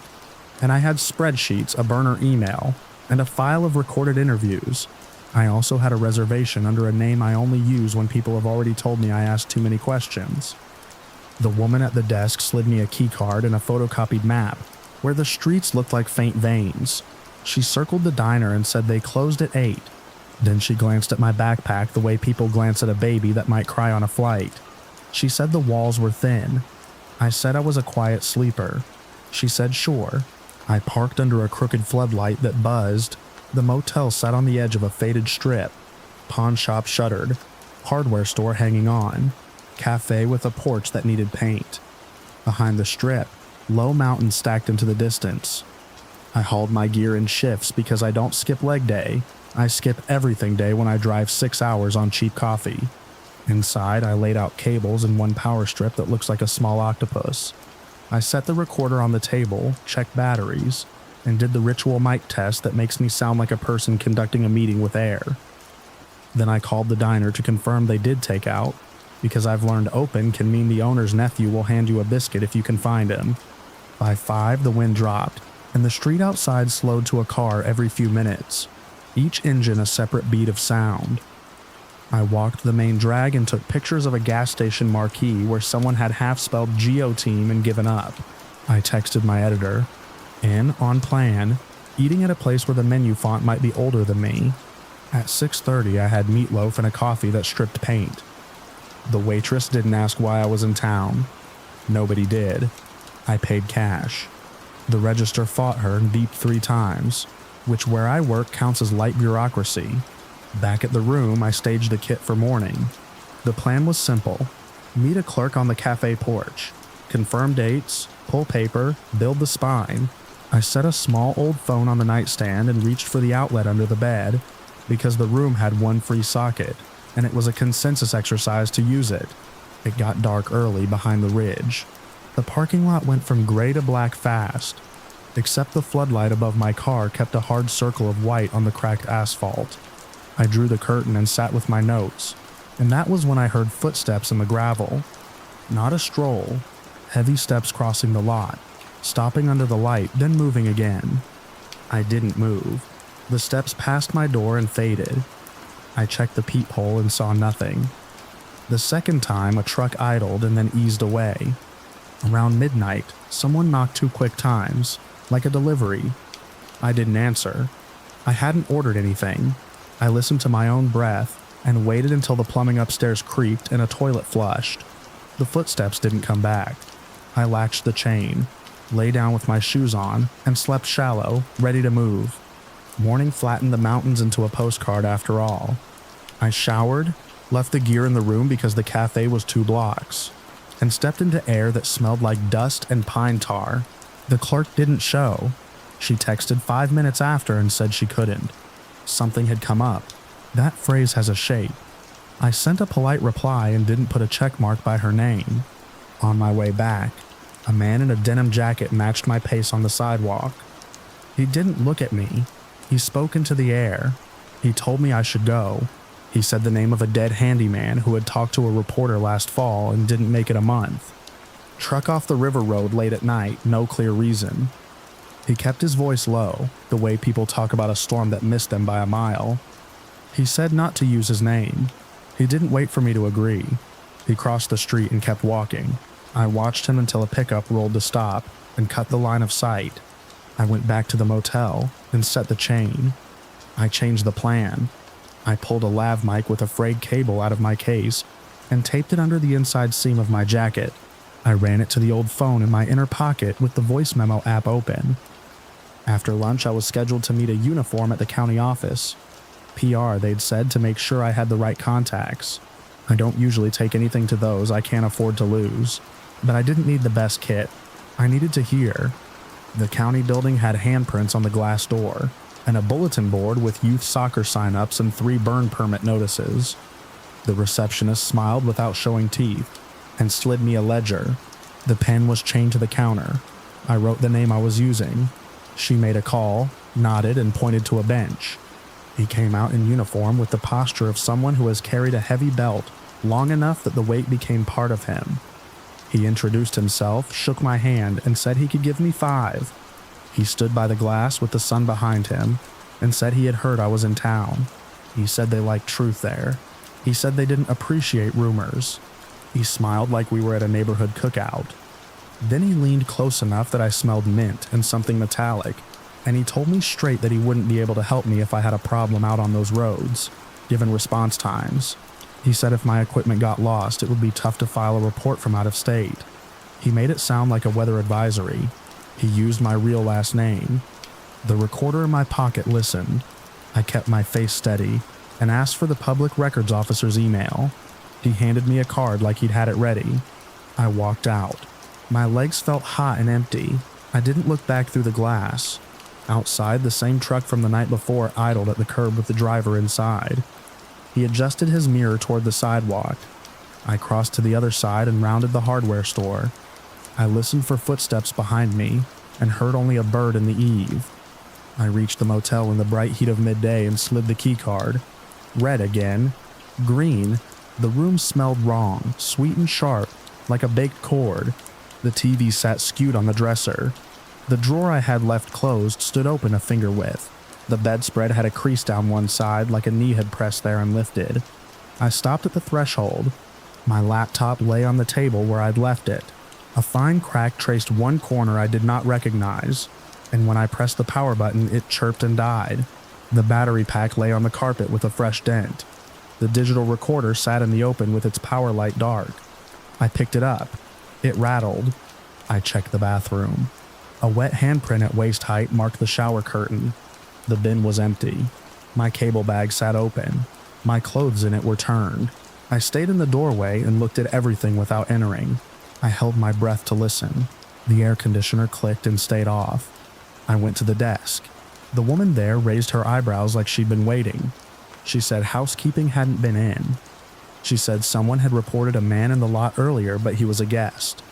[SPEAKER 1] and I had spreadsheets, a burner email, and a file of recorded interviews. I also had a reservation under a name I only use when people have already told me I asked too many questions. The woman at the desk slid me a keycard and a photocopied map, where the streets looked like faint veins. She circled the diner and said they closed at 8. Then she glanced at my backpack the way people glance at a baby that might cry on a flight. She said the walls were thin. I said I was a quiet sleeper. She said sure. I parked under a crooked floodlight that buzzed. The motel sat on the edge of a faded strip. Pawn shop shuttered. Hardware store hanging on. Cafe with a porch that needed paint. Behind the strip, low mountains stacked into the distance. I hauled my gear in shifts because I don't skip leg day. I skip everything day when I drive 6 hours on cheap coffee. Inside, I laid out cables and one power strip that looks like a small octopus. I set the recorder on the table, checked batteries, and did the ritual mic test that makes me sound like a person conducting a meeting with air. Then I called the diner to confirm they did take out, because I've learned open can mean the owner's nephew will hand you a biscuit if you can find him. By 5, the wind dropped, and the street outside slowed to a car every few minutes, each engine a separate beat of sound. I walked the main drag and took pictures of a gas station marquee where someone had half-spelled Geo-Team and given up. I texted my editor. On plan, eating at a place where the menu font might be older than me. At 6:30, I had meatloaf and a coffee that stripped paint. The waitress didn't ask why I was in town. Nobody did. I paid cash. The register fought her and beeped 3 times, which where I work counts as light bureaucracy. Back at the room, I staged the kit for morning. The plan was simple. Meet a clerk on the cafe porch. Confirm dates, pull paper, build the spine. I set a small old phone on the nightstand and reached for the outlet under the bed, because the room had one free socket, and it was a consensus exercise to use it. It got dark early behind the ridge. The parking lot went from gray to black fast, except the floodlight above my car kept a hard circle of white on the cracked asphalt. I drew the curtain and sat with my notes, and that was when I heard footsteps in the gravel. Not a stroll, heavy steps crossing the lot, stopping under the light, then moving again. I didn't move. The steps passed my door and faded. I checked the peephole and saw nothing. The second time, a truck idled and then eased away. Around midnight, someone knocked 2 quick times, like a delivery. I didn't answer. I hadn't ordered anything. I listened to my own breath and waited until the plumbing upstairs creaked and a toilet flushed. The footsteps didn't come back. I latched the chain, lay down with my shoes on, and slept shallow, ready to move. Morning flattened the mountains into a postcard after all. I showered, left the gear in the room because the cafe was 2 blocks, and stepped into air that smelled like dust and pine tar. The clerk didn't show. She texted 5 minutes after and said she couldn't. Something had come up. That phrase has a shape. I sent a polite reply and didn't put a check mark by her name. On my way back, a man in a denim jacket matched my pace on the sidewalk. He didn't look at me. He spoke into the air. He told me I should go. He said the name of a dead handyman who had talked to a reporter last fall and didn't make it a month. Truck off the river road late at night, no clear reason. He kept his voice low, the way people talk about a storm that missed them by a mile. He said not to use his name. He didn't wait for me to agree. He crossed the street and kept walking. I watched him until a pickup rolled to stop and cut the line of sight. I went back to the motel and set the chain. I changed the plan. I pulled a lav mic with a frayed cable out of my case and taped it under the inside seam of my jacket. I ran it to the old phone in my inner pocket with the voice memo app open. After lunch, I was scheduled to meet a uniform at the county office. PR, they'd said, to make sure I had the right contacts. I don't usually take anything to those I can't afford to lose, but I didn't need the best kit. I needed to hear. The county building had handprints on the glass door, and a bulletin board with youth soccer sign-ups and 3 burn permit notices. The receptionist smiled without showing teeth, and slid me a ledger. The pen was chained to the counter. I wrote the name I was using. She made a call, nodded, and pointed to a bench. He came out in uniform with the posture of someone who has carried a heavy belt long enough that the weight became part of him. He introduced himself, shook my hand, and said he could give me 5. He stood by the glass with the sun behind him and said he had heard I was in town. He said they liked truth there. He said they didn't appreciate rumors. He smiled like we were at a neighborhood cookout. Then he leaned close enough that I smelled mint and something metallic, and he told me straight that he wouldn't be able to help me if I had a problem out on those roads, given response times. He said if my equipment got lost, it would be tough to file a report from out of state. He made it sound like a weather advisory. He used my real last name. The recorder in my pocket listened. I kept my face steady and asked for the public records officer's email. He handed me a card like he'd had it ready. I walked out. My legs felt hot and empty. I didn't look back through the glass. Outside, the same truck from the night before idled at the curb with the driver inside. He adjusted his mirror toward the sidewalk. I crossed to the other side and rounded the hardware store. I listened for footsteps behind me and heard only a bird in the eave. I reached the motel in the bright heat of midday and slid the keycard. Red again. Green. The room smelled wrong, sweet and sharp, like a baked cord. The TV sat skewed on the dresser. The drawer I had left closed stood open a finger width. The bedspread had a crease down one side like a knee had pressed there and lifted. I stopped at the threshold. My laptop lay on the table where I'd left it. A fine crack traced one corner I did not recognize, and when I pressed the power button, it chirped and died. The battery pack lay on the carpet with a fresh dent. The digital recorder sat in the open with its power light dark. I picked it up. It rattled. I checked the bathroom. A wet handprint at waist height marked the shower curtain. The bin was empty. My cable bag sat open. My clothes in it were turned. I stayed in the doorway and looked at everything without entering. I held my breath to listen. The air conditioner clicked and stayed off. I went to the desk. The woman there raised her eyebrows like she'd been waiting. She said housekeeping hadn't been in. She said someone had reported a man in the lot earlier, but he was a guest.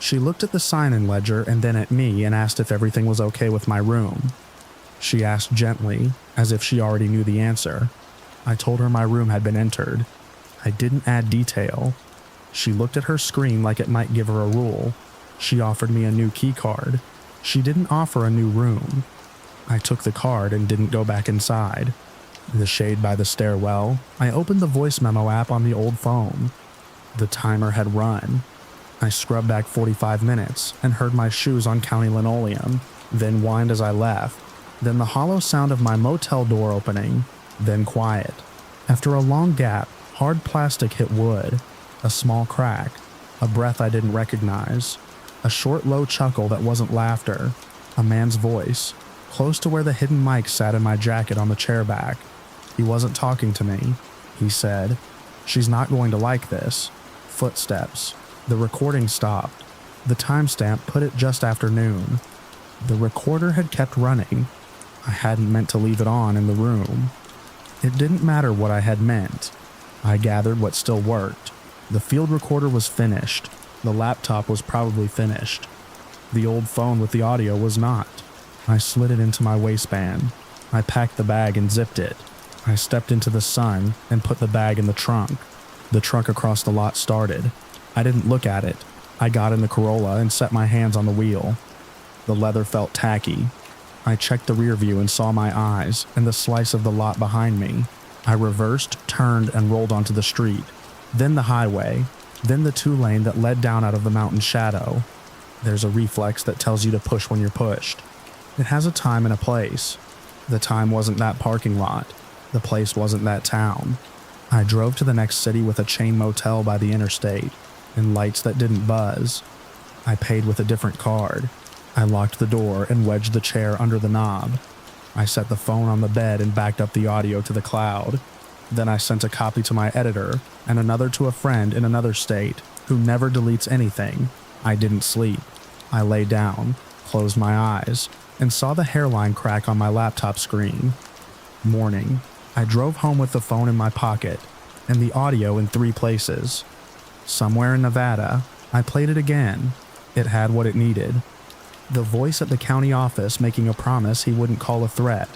[SPEAKER 1] She looked at the sign-in ledger and then at me and asked if everything was okay with my room. She asked gently, as if she already knew the answer. I told her my room had been entered. I didn't add detail. She looked at her screen like it might give her a rule. She offered me a new key card. She didn't offer a new room. I took the card and didn't go back inside. The shade by the stairwell, I opened the voice memo app on the old phone. The timer had run. I scrubbed back 45 minutes and heard my shoes on county linoleum, then whined as I left, then the hollow sound of my motel door opening, then quiet. After a long gap, hard plastic hit wood, a small crack, a breath I didn't recognize, a short low chuckle that wasn't laughter, a man's voice, close to where the hidden mic sat in my jacket on the chair back. He wasn't talking to me. He said, She's not going to like this. Footsteps. The recording stopped. The timestamp put it just after noon. The recorder had kept running. I hadn't meant to leave it on in the room. It didn't matter what I had meant. I gathered what still worked. The field recorder was finished. The laptop was probably finished. The old phone with the audio was not. I slid it into my waistband. I packed the bag and zipped it. I stepped into the sun and put the bag in the trunk. The truck across the lot started. I didn't look at it. I got in the Corolla and set my hands on the wheel. The leather felt tacky. I checked the rear view and saw my eyes and the slice of the lot behind me. I reversed, turned, and rolled onto the street. Then the highway. Then the 2-lane that led down out of the mountain shadow. There's a reflex that tells you to push when you're pushed. It has a time and a place. The time wasn't that parking lot. The place wasn't that town. I drove to the next city with a chain motel by the interstate, and lights that didn't buzz. I paid with a different card. I locked the door and wedged the chair under the knob. I set the phone on the bed and backed up the audio to the cloud. Then I sent a copy to my editor and another to a friend in another state who never deletes anything. I didn't sleep. I lay down, closed my eyes, and saw the hairline crack on my laptop screen. Morning. I drove home with the phone in my pocket and the audio in 3 places. Somewhere in Nevada, I played it again. It had what it needed. The voice at the county office making a promise he wouldn't call a threat.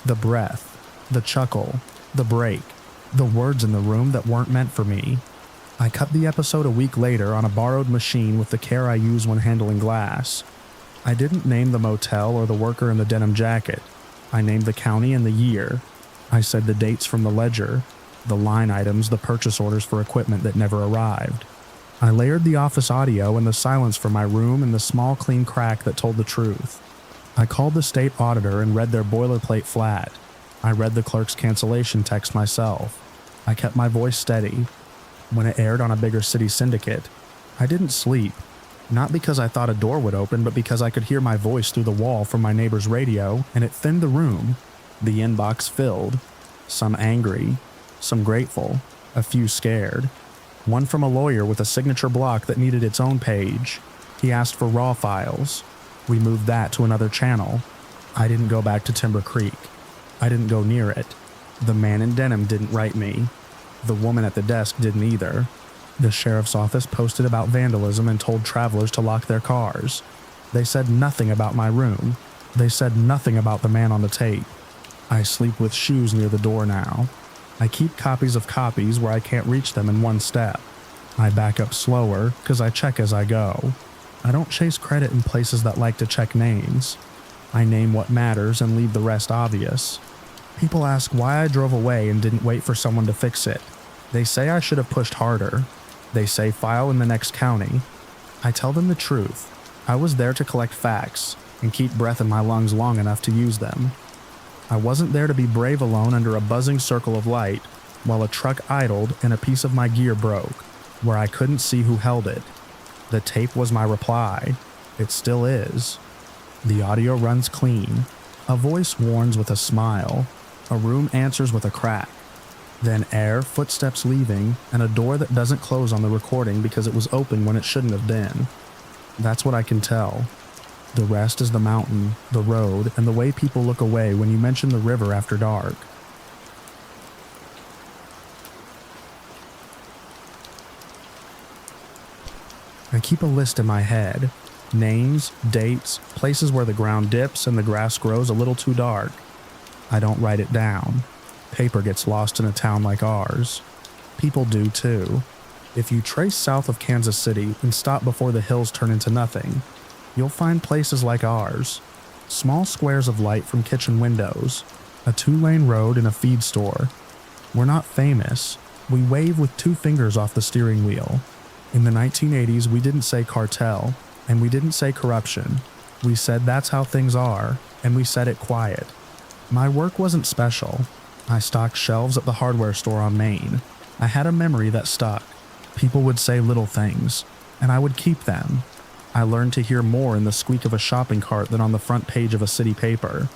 [SPEAKER 1] The breath. The chuckle. The break. The words in the room that weren't meant for me. I cut the episode a week later on a borrowed machine with the care I use when handling glass. I didn't name the motel or the worker in the denim jacket. I named the county and the year. I said the dates from the ledger, the line items, the purchase orders for equipment that never arrived. I layered the office audio and the silence from my room and the small clean crack that told the truth. I called the state auditor and read their boilerplate flat. I read the clerk's cancellation text myself. I kept my voice steady. When it aired on a bigger city syndicate, I didn't sleep. Not because I thought a door would open, but because I could hear my voice through the wall from my neighbor's radio, and it thinned the room. The inbox filled. Some angry, some grateful, a few scared. One from a lawyer with a signature block that needed its own page. He asked for raw files. We moved that to another channel. I didn't go back to Timber Creek. I didn't go near it. The man in denim didn't write me. The woman at the desk didn't either. The sheriff's office posted about vandalism and told travelers to lock their cars. They said nothing about my room. They said nothing about the man on the tape. I sleep with shoes near the door now. I keep copies of copies where I can't reach them in one step. I back up slower because I check as I go. I don't chase credit in places that like to check names. I name what matters and leave the rest obvious. People ask why I drove away and didn't wait for someone to fix it. They say I should have pushed harder. They say file in the next county. I tell them the truth. I was there to collect facts and keep breath in my lungs long enough to use them. I wasn't there to be brave alone under a buzzing circle of light while a truck idled and a piece of my gear broke, where I couldn't see who held it. The tape was my reply. It still is. The audio runs clean. A voice warns with a smile. A room answers with a crack. Then air, footsteps leaving, and a door that doesn't close on the recording because it was open when it shouldn't have been. That's what I can tell. The rest is the mountain, the road, and the way people look away when you mention the river after dark. I keep a list in my head. Names, dates, places where the ground dips and the grass grows a little too dark. I don't write it down. Paper gets lost in a town like ours. People do too. If you trace south of Kansas City and stop before the hills turn into nothing, you'll find places like ours. Small squares of light from kitchen windows, a 2-lane road and a feed store. We're not famous. We wave with 2 fingers off the steering wheel. In the 1980s, we didn't say cartel, and we didn't say corruption. We said that's how things are, and we said it quiet. My work wasn't special. I stocked shelves at the hardware store on Main. I had a memory that stuck. People would say little things, and I would keep them. I learned to hear more in the squeak of a shopping cart than on the front page of a city paper.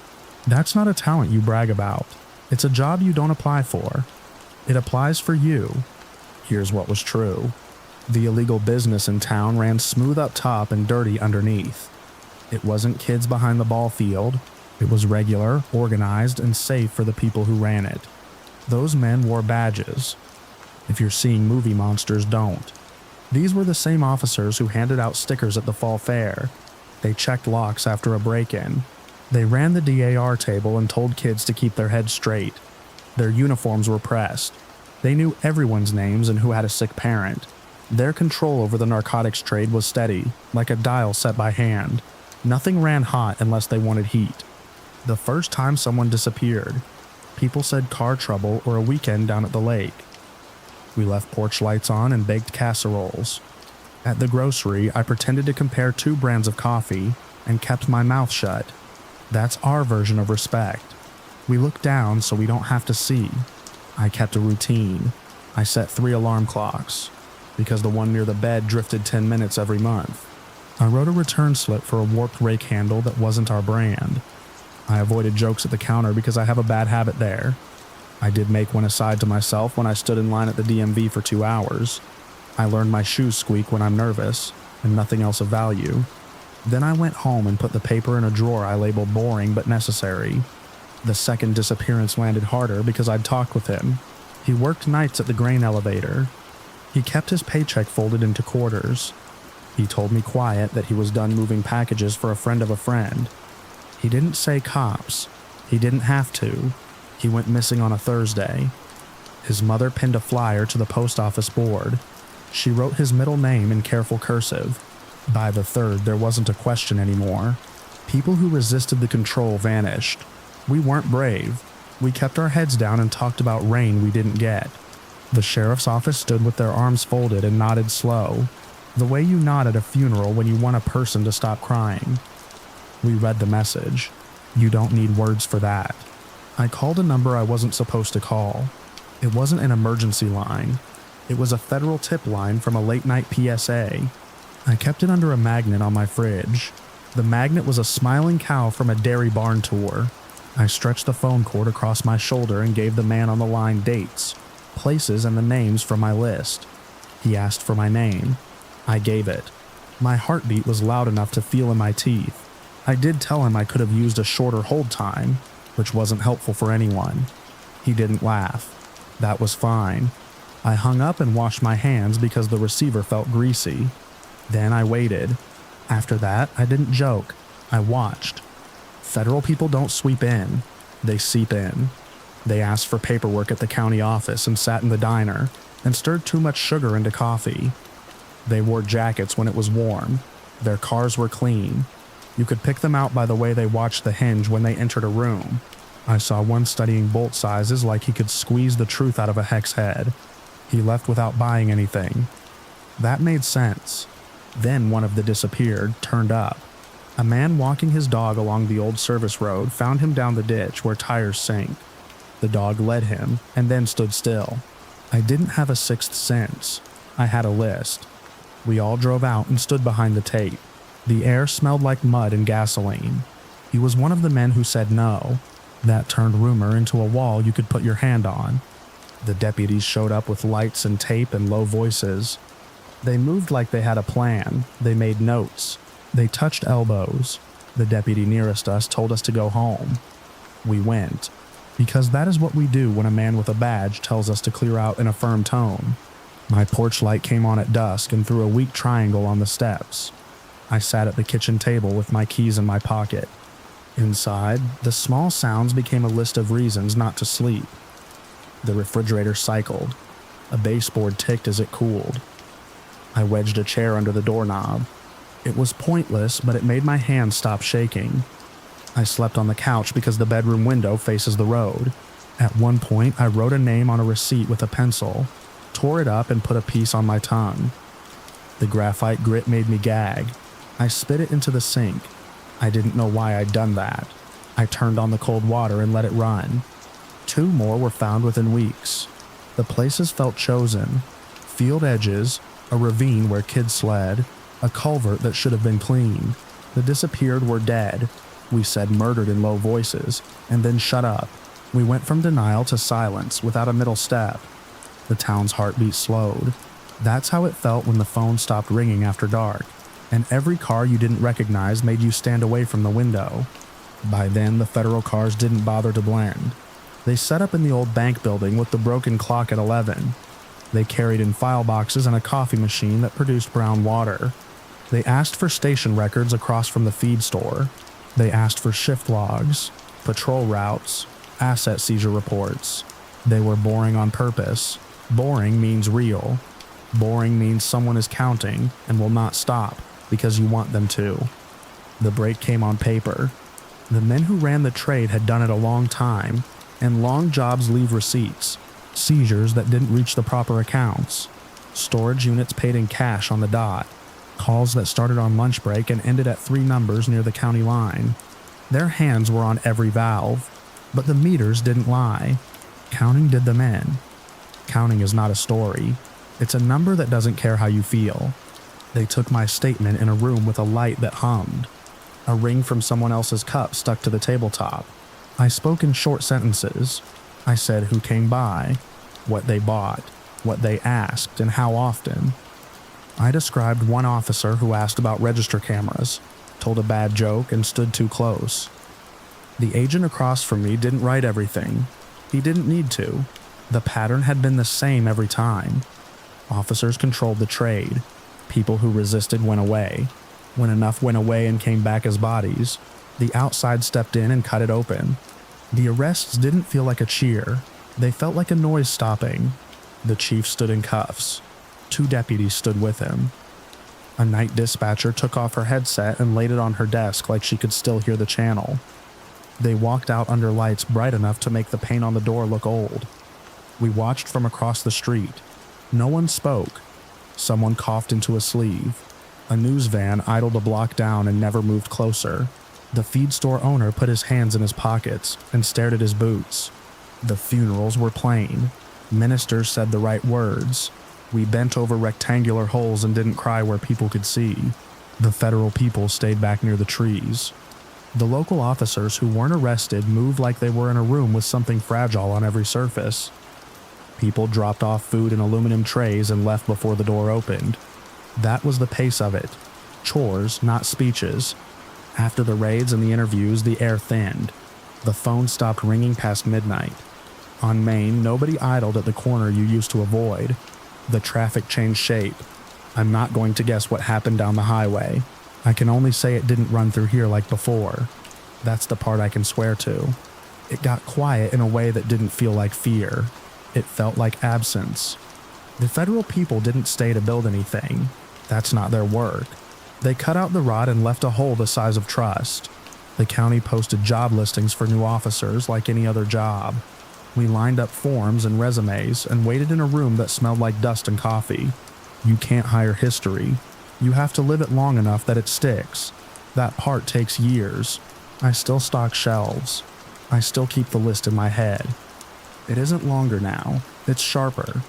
[SPEAKER 1] That's not a talent you brag about. It's a job you don't apply for. It applies for you. Here's what was true. The illegal business in town ran smooth up top and dirty underneath. It wasn't kids behind the ball field. It was regular, organized, and safe for the people who ran it. Those men wore badges. If you're seeing movie monsters, don't. These were the same officers who handed out stickers at the fall fair. They checked locks after a break-in. They ran the DAR table and told kids to keep their heads straight. Their uniforms were pressed. They knew everyone's names and who had a sick parent. Their control over the narcotics trade was steady, like a dial set by hand. Nothing ran hot unless they wanted heat. The first time someone disappeared, people said car trouble or a weekend down at the lake. We left porch lights on and baked casseroles. At the grocery, I pretended to compare 2 brands of coffee and kept my mouth shut. That's our version of respect. We look down so we don't have to see. I kept a routine. I set 3 alarm clocks, because the one near the bed drifted 10 minutes every month. I wrote a return slip for a warped rake handle that wasn't our brand. I avoided jokes at the counter because I have a bad habit there. I did make one aside to myself when I stood in line at the DMV for 2 hours. I learned my shoes squeak when I'm nervous, and nothing else of value. Then I went home and put the paper in a drawer I labeled boring but necessary. The second disappearance landed harder because I'd talked with him. He worked nights at the grain elevator. He kept his paycheck folded into quarters. He told me quiet that he was done moving packages for a friend of a friend. He didn't say cops. He didn't have to. He went missing on a Thursday. His mother pinned a flyer to the post office board. She wrote his middle name in careful cursive. By the 3rd, there wasn't a question anymore. People who resisted the control vanished. We weren't brave. We kept our heads down and talked about rain we didn't get. The sheriff's office stood with their arms folded and nodded slow, the way you nod at a funeral when you want a person to stop crying. We read the message. You don't need words for that. I called a number I wasn't supposed to call. It wasn't an emergency line. It was a federal tip line from a late-night PSA. I kept it under a magnet on my fridge. The magnet was a smiling cow from a dairy barn tour. I stretched the phone cord across my shoulder and gave the man on the line dates, places, and the names from my list. He asked for my name. I gave it. My heartbeat was loud enough to feel in my teeth. I did tell him I could have used a shorter hold time, which wasn't helpful for anyone. He didn't laugh. That was fine. I hung up and washed my hands because the receiver felt greasy. Then I waited. After that, I didn't joke. I watched. Federal people don't sweep in. They seep in. They asked for paperwork at the county office and sat in the diner and stirred too much sugar into coffee. They wore jackets when it was warm. Their cars were clean. You could pick them out by the way they watched the hinge when they entered a room. I saw one studying bolt sizes like he could squeeze the truth out of a hex head. He left without buying anything. That made sense. Then one of the disappeared turned up. A man walking his dog along the old service road found him down the ditch where tires sink. The dog led him and then stood still. I didn't have a sixth sense. I had a list. We all drove out and stood behind the tape. The air smelled like mud and gasoline. He was one of the men who said no. That turned rumor into a wall you could put your hand on. The deputies showed up with lights and tape and low voices. They moved like they had a plan. They made notes. They touched elbows. The deputy nearest us told us to go home. We went. Because that is what we do when a man with a badge tells us to clear out in a firm tone. My porch light came on at dusk and threw a weak triangle on the steps. I sat at the kitchen table with my keys in my pocket. Inside, the small sounds became a list of reasons not to sleep. The refrigerator cycled. A baseboard ticked as it cooled. I wedged a chair under the doorknob. It was pointless, but it made my hands stop shaking. I slept on the couch because the bedroom window faces the road. At one point, I wrote a name on a receipt with a pencil, tore it up, and put a piece on my tongue. The graphite grit made me gag. I spit it into the sink. I didn't know why I'd done that. I turned on the cold water and let it run. 2 more were found within weeks. The places felt chosen. Field edges, a ravine where kids sled, a culvert that should have been cleaned. The disappeared were dead. We said murdered in low voices, and then shut up. We went from denial to silence without a middle step. The town's heartbeat slowed. That's how it felt when the phone stopped ringing after dark, and every car you didn't recognize made you stand away from the window. By then, the federal cars didn't bother to blend. They set up in the old bank building with the broken clock at 11. They carried in file boxes and a coffee machine that produced brown water. They asked for station records across from the feed store. They asked for shift logs, patrol routes, asset seizure reports. They were boring on purpose. Boring means real. Boring means someone is counting and will not stop because you want them to. The break came on paper. The men who ran the trade had done it a long time, and long jobs leave receipts, seizures that didn't reach the proper accounts, storage units paid in cash on the dot, calls that started on lunch break and ended at 3 numbers near the county line. Their hands were on every valve, but the meters didn't lie. Counting did them in. Counting is not a story. It's a number that doesn't care how you feel. They took my statement in a room with a light that hummed. A ring from someone else's cup stuck to the tabletop. I spoke in short sentences. I said who came by, what they bought, what they asked, and how often. I described one officer who asked about register cameras, told a bad joke, and stood too close. The agent across from me didn't write everything. He didn't need to. The pattern had been the same every time. Officers controlled the trade. People who resisted went away. When enough went away and came back as bodies, the outside stepped in and cut it open. The arrests didn't feel like a cheer. They felt like a noise stopping. The chief stood in cuffs. 2 deputies stood with him. A night dispatcher took off her headset and laid it on her desk like she could still hear the channel. They walked out under lights bright enough to make the paint on the door look old. We watched from across the street. No one spoke. Someone coughed into a sleeve. A news van idled a block down and never moved closer. The feed store owner put his hands in his pockets and stared at his boots. The funerals were plain. Ministers said the right words. We bent over rectangular holes and didn't cry where people could see. The federal people stayed back near the trees. The local officers who weren't arrested moved like they were in a room with something fragile on every surface. People dropped off food in aluminum trays and left before the door opened. That was the pace of it. Chores, not speeches. After the raids and the interviews, the air thinned. The phone stopped ringing past midnight. On Main, nobody idled at the corner you used to avoid. The traffic changed shape. I'm not going to guess what happened down the highway. I can only say it didn't run through here like before. That's the part I can swear to. It got quiet in a way that didn't feel like fear. It felt like absence. The federal people didn't stay to build anything. That's not their work. They cut out the rod and left a hole the size of trust. The county posted job listings for new officers like any other job. We lined up forms and resumes and waited in a room that smelled like dust and coffee. You can't hire history. You have to live it long enough that it sticks. That part takes years. I still stock shelves. I still keep the list in my head. It isn't longer now. It's sharper.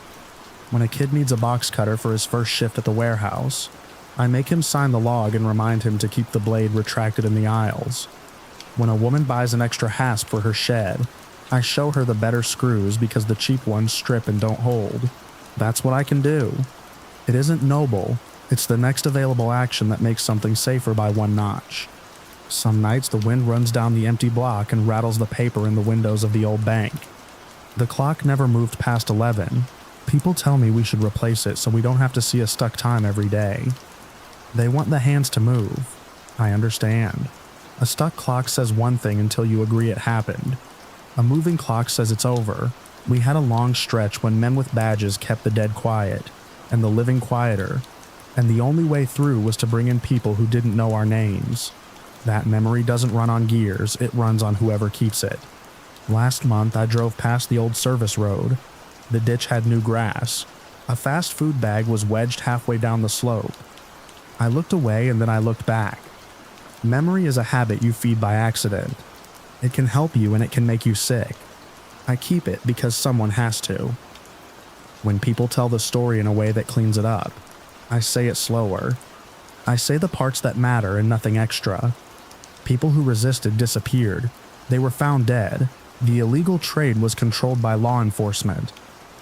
[SPEAKER 1] When a kid needs a box cutter for his first shift at the warehouse, I make him sign the log and remind him to keep the blade retracted in the aisles. When a woman buys an extra hasp for her shed, I show her the better screws because the cheap ones strip and don't hold. That's what I can do. It isn't noble. It's the next available action that makes something safer by 1 notch. Some nights the wind runs down the empty block and rattles the paper in the windows of the old bank. The clock never moved past 11. People tell me we should replace it so we don't have to see a stuck time every day. They want the hands to move. I understand. A stuck clock says one thing until you agree it happened. A moving clock says it's over. We had a long stretch when men with badges kept the dead quiet, and the living quieter, and the only way through was to bring in people who didn't know our names. That memory doesn't run on gears, it runs on whoever keeps it. Last month I drove past the old service road. The ditch had new grass. A fast food bag was wedged halfway down the slope. I looked away and then I looked back. Memory is a habit you feed by accident. It can help you and it can make you sick. I keep it because someone has to. When people tell the story in a way that cleans it up, I say it slower. I say the parts that matter and nothing extra. People who resisted disappeared. They were found dead. The illegal trade was controlled by law enforcement.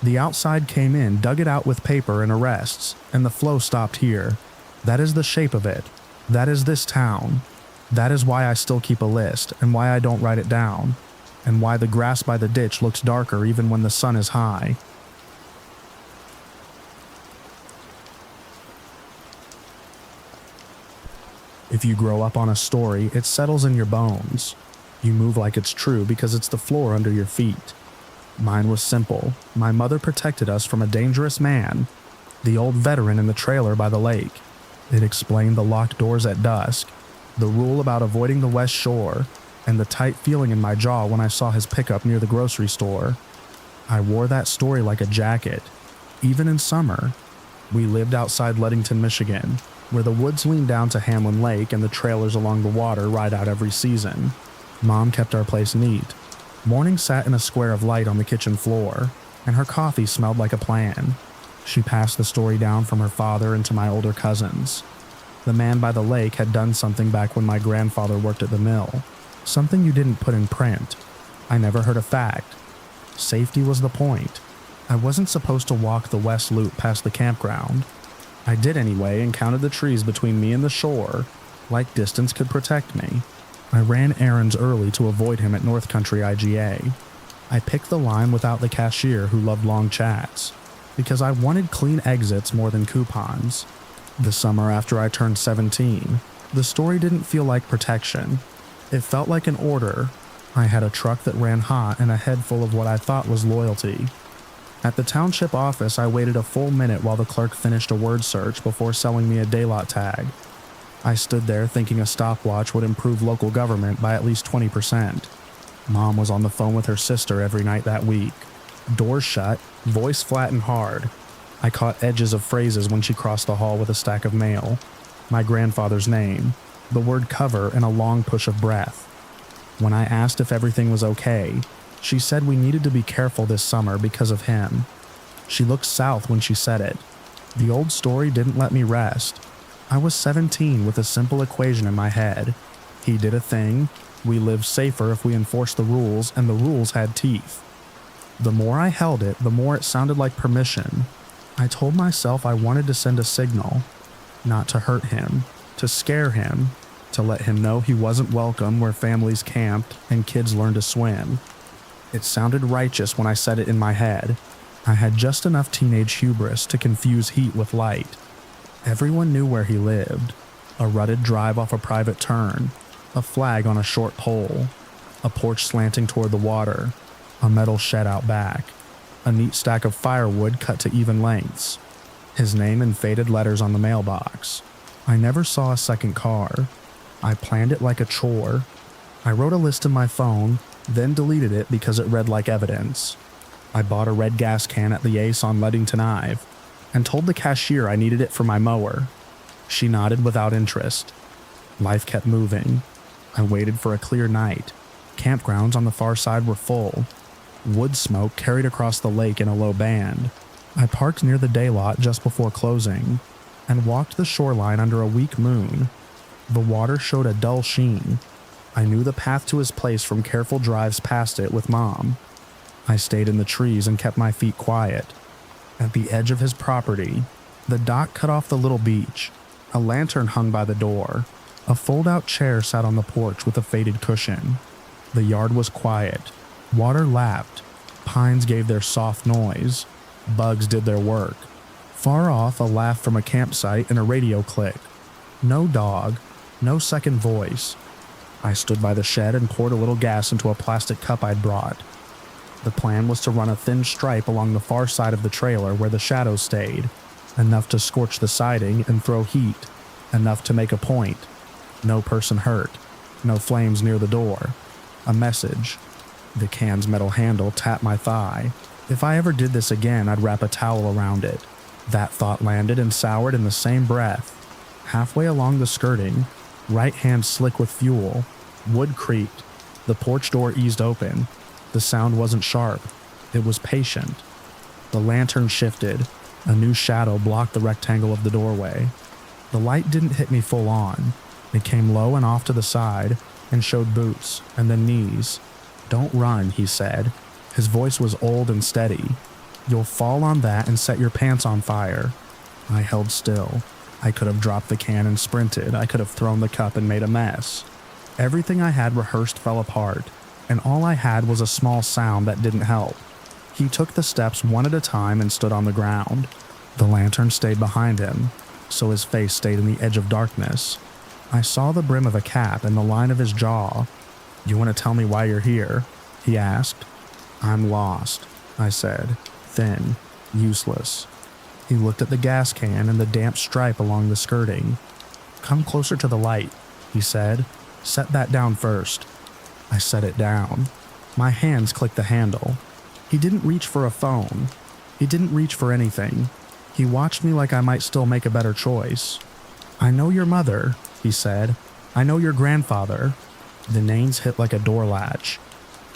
[SPEAKER 1] The outside came in, dug it out with paper and arrests, and the flow stopped here. That is the shape of it. That is this town. That is why I still keep a list, and why I don't write it down, and why the grass by the ditch looks darker even when the sun is high. If you grow up on a story, it settles in your bones. You move like it's true because it's the floor under your feet. Mine was simple. My mother protected us from a dangerous man, the old veteran in the trailer by the lake. It explained the locked doors at dusk, the rule about avoiding the West Shore, and the tight feeling in my jaw when I saw his pickup near the grocery store. I wore that story like a jacket, even in summer. We lived outside Ludington, Michigan, where the woods lean down to Hamlin Lake and the trailers along the water ride out every season. Mom kept our place neat. Morning sat in a square of light on the kitchen floor, and her coffee smelled like a plan. She passed the story down from her father and to my older cousins. The man by the lake had done something back when my grandfather worked at the mill. Something you didn't put in print. I never heard a fact. Safety was the point. I wasn't supposed to walk the west loop past the campground. I did anyway and counted the trees between me and the shore, like distance could protect me. I ran errands early to avoid him at North Country IGA. I picked the line without the cashier who loved long chats, because I wanted clean exits more than coupons. The summer after I turned 17, the story didn't feel like protection. It felt like an order. I had a truck that ran hot and a head full of what I thought was loyalty. At the township office, I waited a full minute while the clerk finished a word search before selling me a daylot tag. I stood there thinking a stopwatch would improve local government by at least 20%. Mom was on the phone with her sister every night that week. Doors shut, voice flat and hard. I caught edges of phrases when she crossed the hall with a stack of mail. My grandfather's name, the word cover, and a long push of breath. When I asked if everything was okay, she said we needed to be careful this summer because of him. She looked south when she said it. The old story didn't let me rest. I was 17 with a simple equation in my head. He did a thing, we lived safer if we enforced the rules, and the rules had teeth. The more I held it, the more it sounded like permission. I told myself I wanted to send a signal, not to hurt him, to scare him, to let him know he wasn't welcome where families camped and kids learned to swim. It sounded righteous when I said it in my head. I had just enough teenage hubris to confuse heat with light. Everyone knew where he lived. A rutted drive off a private turn, a flag on a short pole, a porch slanting toward the water, a metal shed out back, a neat stack of firewood cut to even lengths, his name in faded letters on the mailbox. I never saw a second car. I planned it like a chore. I wrote a list in my phone, then deleted it because it read like evidence. I bought a red gas can at the Ace on Ludington Ave and told the cashier I needed it for my mower. She nodded without interest. Life kept moving. I waited for a clear night. Campgrounds on the far side were full. Wood smoke carried across the lake in a low band. I parked near the day lot just before closing and walked the shoreline under a weak moon. The water showed a dull sheen. I knew the path to his place from careful drives past it with Mom. I stayed in the trees and kept my feet quiet. At the edge of his property, the dock cut off the little beach. A lantern hung by the door. A fold-out chair sat on the porch with a faded cushion. The yard was quiet. Water lapped. Pines gave their soft noise. Bugs did their work. Far off, a laugh from a campsite and a radio clicked. No dog. No second voice. I stood by the shed and poured a little gas into a plastic cup I'd brought. The plan was to run a thin stripe along the far side of the trailer where the shadows stayed, enough to scorch the siding and throw heat, enough to make a point. No person hurt. No flames near the door. A message. The can's metal handle tapped my thigh. If I ever did this again, I'd wrap a towel around it. That thought landed and soured in the same breath. Halfway along the skirting, right hand slick with fuel, wood creaked. The porch door eased open. The sound wasn't sharp. It was patient. The lantern shifted. A new shadow blocked the rectangle of the doorway. The light didn't hit me full on. It came low and off to the side and showed boots and then knees. "Don't run," he said. His voice was old and steady. You'll fall on that and set your pants on fire." I held still. I could have dropped the can and sprinted. I could have thrown the cup and made a mess. Everything I had rehearsed fell apart, and all I had was a small sound that didn't help. He took the steps one at a time and stood on the ground. The lantern stayed behind him, so his face stayed in the edge of darkness. I saw the brim of a cap and the line of his jaw. "You want to tell me why you're here?" he asked. "I'm lost," I said, thin, useless. He looked at the gas can and the damp stripe along the skirting. "Come closer to the light," he said. "Set that down first." I set it down. My hands clicked the handle. He didn't reach for a phone. He didn't reach for anything. He watched me like I might still make a better choice. "I know your mother," he said. "I know your grandfather." The names hit like a door latch.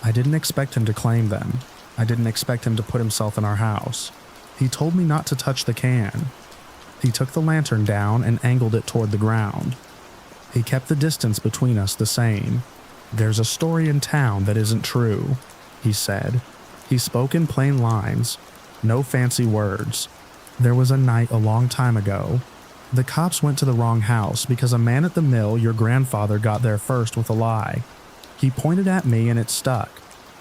[SPEAKER 1] I didn't expect him to claim them. I didn't expect him to put himself in our house. He told me not to touch the can. He took the lantern down and angled it toward the ground. He kept the distance between us the same. "There's a story in town that isn't true," he said. He spoke in plain lines, no fancy words. "There was a night a long time ago. The cops went to the wrong house because a man at the mill, your grandfather, got there first with a lie. He pointed at me and it stuck.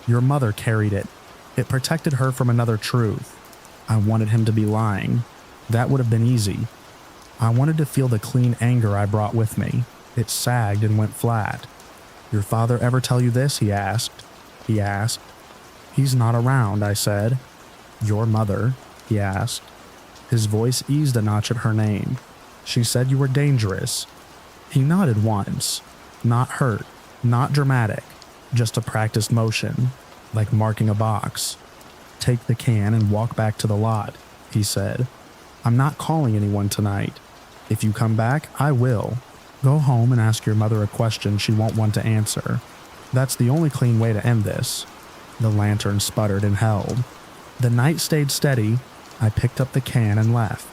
[SPEAKER 1] Your mother carried it. It protected her from another truth. I wanted him to be lying. That would have been easy. I wanted to feel the clean anger I brought with me. It sagged and went flat." "Your father ever tell you this?" he asked. "He's not around," I said. "Your mother?" he asked. His voice eased a notch at her name. "She said you were dangerous." He nodded once. Not hurt, not dramatic, just a practiced motion, like marking a box. "Take the can and walk back to the lot," he said. "I'm not calling anyone tonight. If you come back, I will. Go home and ask your mother a question she won't want to answer. That's the only clean way to end this." The lantern sputtered and held. The night stayed steady. I picked up the can and left.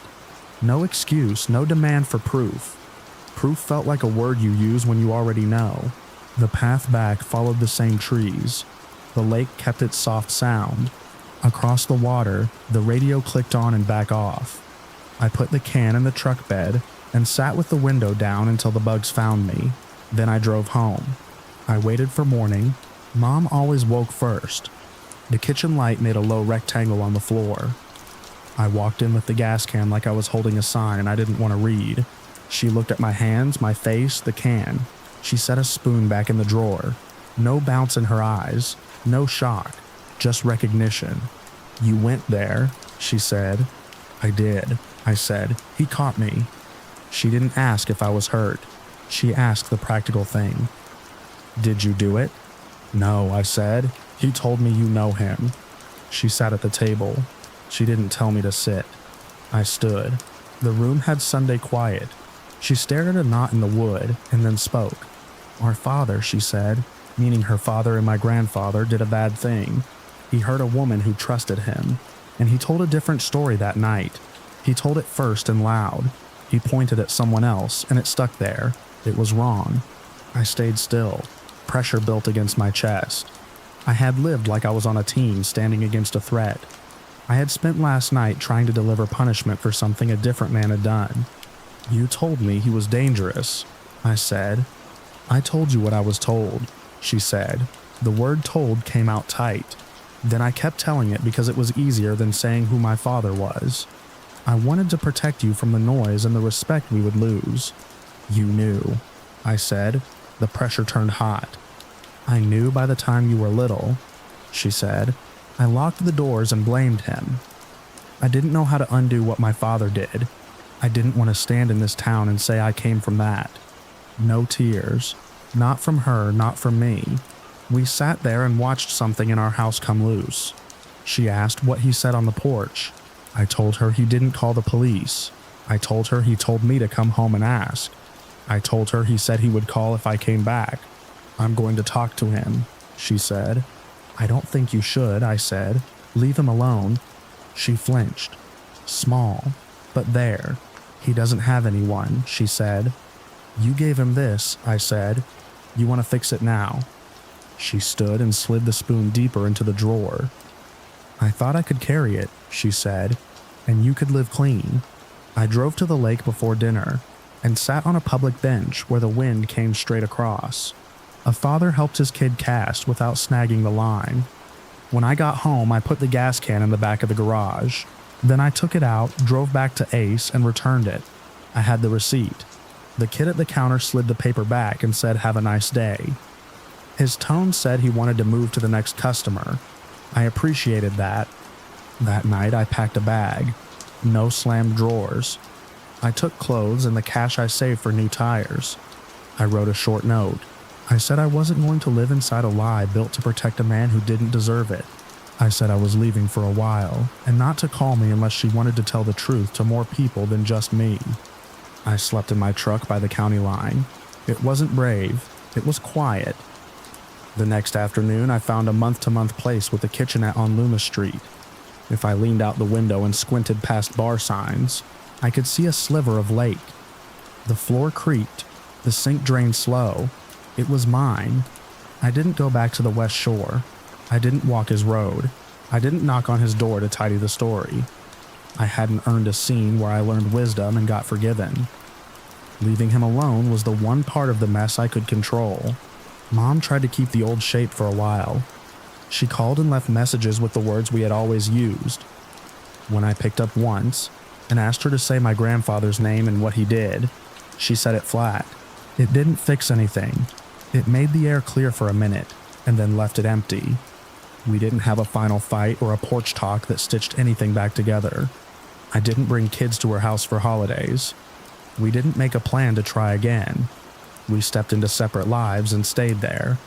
[SPEAKER 1] No excuse, no demand for proof. Proof felt like a word you use when you already know. The path back followed the same trees. The lake kept its soft sound. Across the water, the radio clicked on and back off. I put the can in the truck bed and sat with the window down until the bugs found me. Then I drove home. I waited for morning. Mom always woke first. The kitchen light made a low rectangle on the floor. I walked in with the gas can like I was holding a sign I didn't want to read. She looked at my hands, my face, the can. She set a spoon back in the drawer. No bounce in her eyes. No shock. Just recognition. "You went there," she said. "I did," I said. "He caught me." She didn't ask if I was hurt. She asked the practical thing. "Did you do it?" "No," I said. "He told me you know him." She sat at the table. She didn't tell me to sit. I stood. The room had Sunday quiet. She stared at a knot in the wood and then spoke. "Our father," she said, meaning her father and my grandfather, did a bad thing. He hurt a woman who trusted him, and he told a different story that night. He told it first and loud. He pointed at someone else, and it stuck there. It was wrong. I stayed still. Pressure built against my chest. I had lived like I was on a team standing against a threat. I had spent last night trying to deliver punishment for something a different man had done. "You told me he was dangerous," I said. "I told you what I was told," she said. The word "told" came out tight. Then I kept telling it because it was easier than saying who my father was. "I wanted to protect you from the noise and the respect we would lose." "You knew," I said. The pressure turned hot. "I knew by the time you were little," she said. I locked the doors and blamed him. I didn't know how to undo what my father did. I didn't want to stand in this town and say I came from that. No tears. Not from her, not from me. We sat there and watched something in our house come loose. She asked what he said on the porch. I told her he didn't call the police. I told her he told me to come home and ask. I told her he said he would call if I came back. "I'm going to talk to him," she said. "I don't think you should," I said. "Leave him alone." She flinched. "Small, but there. He doesn't have anyone," she said. "You gave him this," I said. "You want to fix it now?" She stood and slid the spoon deeper into the drawer. "I thought I could carry it," she said, "and you could live clean." I drove to the lake before dinner and sat on a public bench where the wind came straight across. A father helped his kid cast without snagging the line. When I got home, I put the gas can in the back of the garage. Then I took it out, drove back to Ace, and returned it. I had the receipt. The kid at the counter slid the paper back and said, "Have a nice day." His tone said he wanted to move to the next customer. I appreciated that. That night, I packed a bag. No slammed drawers. I took clothes and the cash I saved for new tires. I wrote a short note. I said I wasn't going to live inside a lie built to protect a man who didn't deserve it. I said I was leaving for a while, and not to call me unless she wanted to tell the truth to more people than just me. I slept in my truck by the county line. It wasn't brave. It was quiet. The next afternoon, I found a month-to-month place with a kitchenette on Loomis Street. If I leaned out the window and squinted past bar signs, I could see a sliver of lake. The floor creaked. The sink drained slow. It was mine. I didn't go back to the West Shore. I didn't walk his road. I didn't knock on his door to tidy the story. I hadn't earned a scene where I learned wisdom and got forgiven. Leaving him alone was the one part of the mess I could control. Mom tried to keep the old shape for a while. She called and left messages with the words we had always used. When I picked up once and asked her to say my grandfather's name and what he did, she said it flat. It didn't fix anything. It made the air clear for a minute and then left it empty. We didn't have a final fight or a porch talk that stitched anything back together. I didn't bring kids to her house for holidays. We didn't make a plan to try again. We stepped into separate lives and stayed there.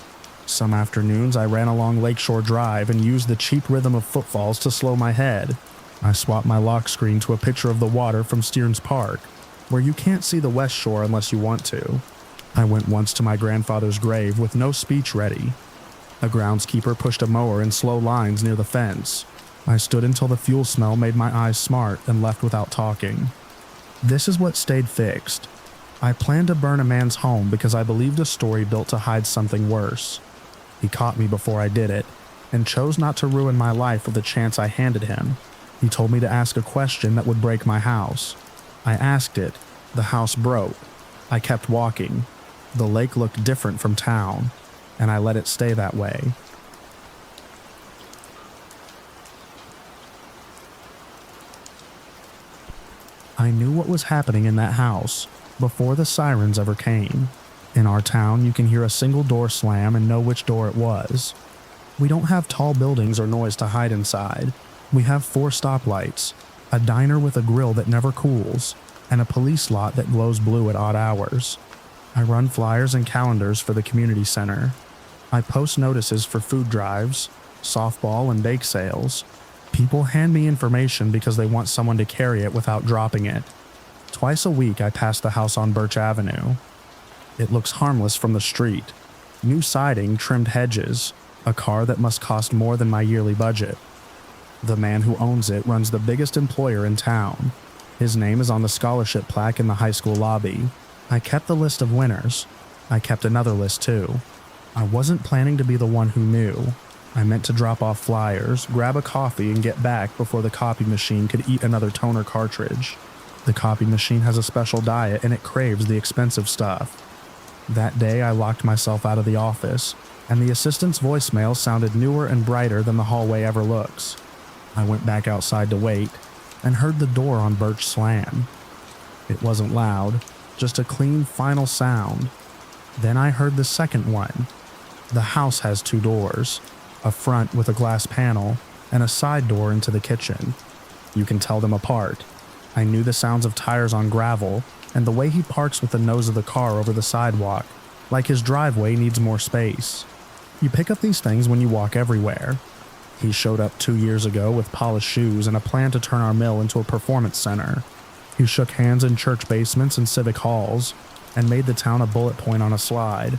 [SPEAKER 1] Some afternoons I ran along Lakeshore Drive and used the cheap rhythm of footfalls to slow my head. I swapped my lock screen to a picture of the water from Stearns Park, where you can't see the West Shore unless you want to. I went once to my grandfather's grave with no speech ready. A groundskeeper pushed a mower in slow lines near the fence. I stood until the fuel smell made my eyes smart and left without talking. This is what stayed fixed. I planned to burn a man's home because I believed a story built to hide something worse. He caught me before I did it, and chose not to ruin my life with the chance I handed him. He told me to ask a question that would break my house. I asked it. The house broke. I kept walking. The lake looked different from town, and I let it stay that way. I knew what was happening in that house before the sirens ever came. In our town, you can hear a single door slam and know which door it was. We don't have tall buildings or noise to hide inside. We have 4 stoplights, a diner with a grill that never cools, and a police lot that glows blue at odd hours. I run flyers and calendars for the community center. I post notices for food drives, softball, and bake sales. People hand me information because they want someone to carry it without dropping it. Twice a week I pass the house on Birch Avenue. It looks harmless from the street. New siding, trimmed hedges, a car that must cost more than my yearly budget. The man who owns it runs the biggest employer in town. His name is on the scholarship plaque in the high school lobby. I kept the list of winners. I kept another list too. I wasn't planning to be the one who knew. I meant to drop off flyers, grab a coffee, and get back before the copy machine could eat another toner cartridge. The copy machine has a special diet and it craves the expensive stuff. That day I locked myself out of the office, and the assistant's voicemail sounded newer and brighter than the hallway ever looks. I went back outside to wait, and heard the door on Birch slam. It wasn't loud, just a clean final sound. Then I heard the second one. The house has 2 doors, a front with a glass panel, and a side door into the kitchen. You can tell them apart. I knew the sounds of tires on gravel, and the way he parks with the nose of the car over the sidewalk, like his driveway needs more space. You pick up these things when you walk everywhere. He showed up 2 years ago with polished shoes and a plan to turn our mill into a performance center. He shook hands in church basements and civic halls, and made the town a bullet point on a slide.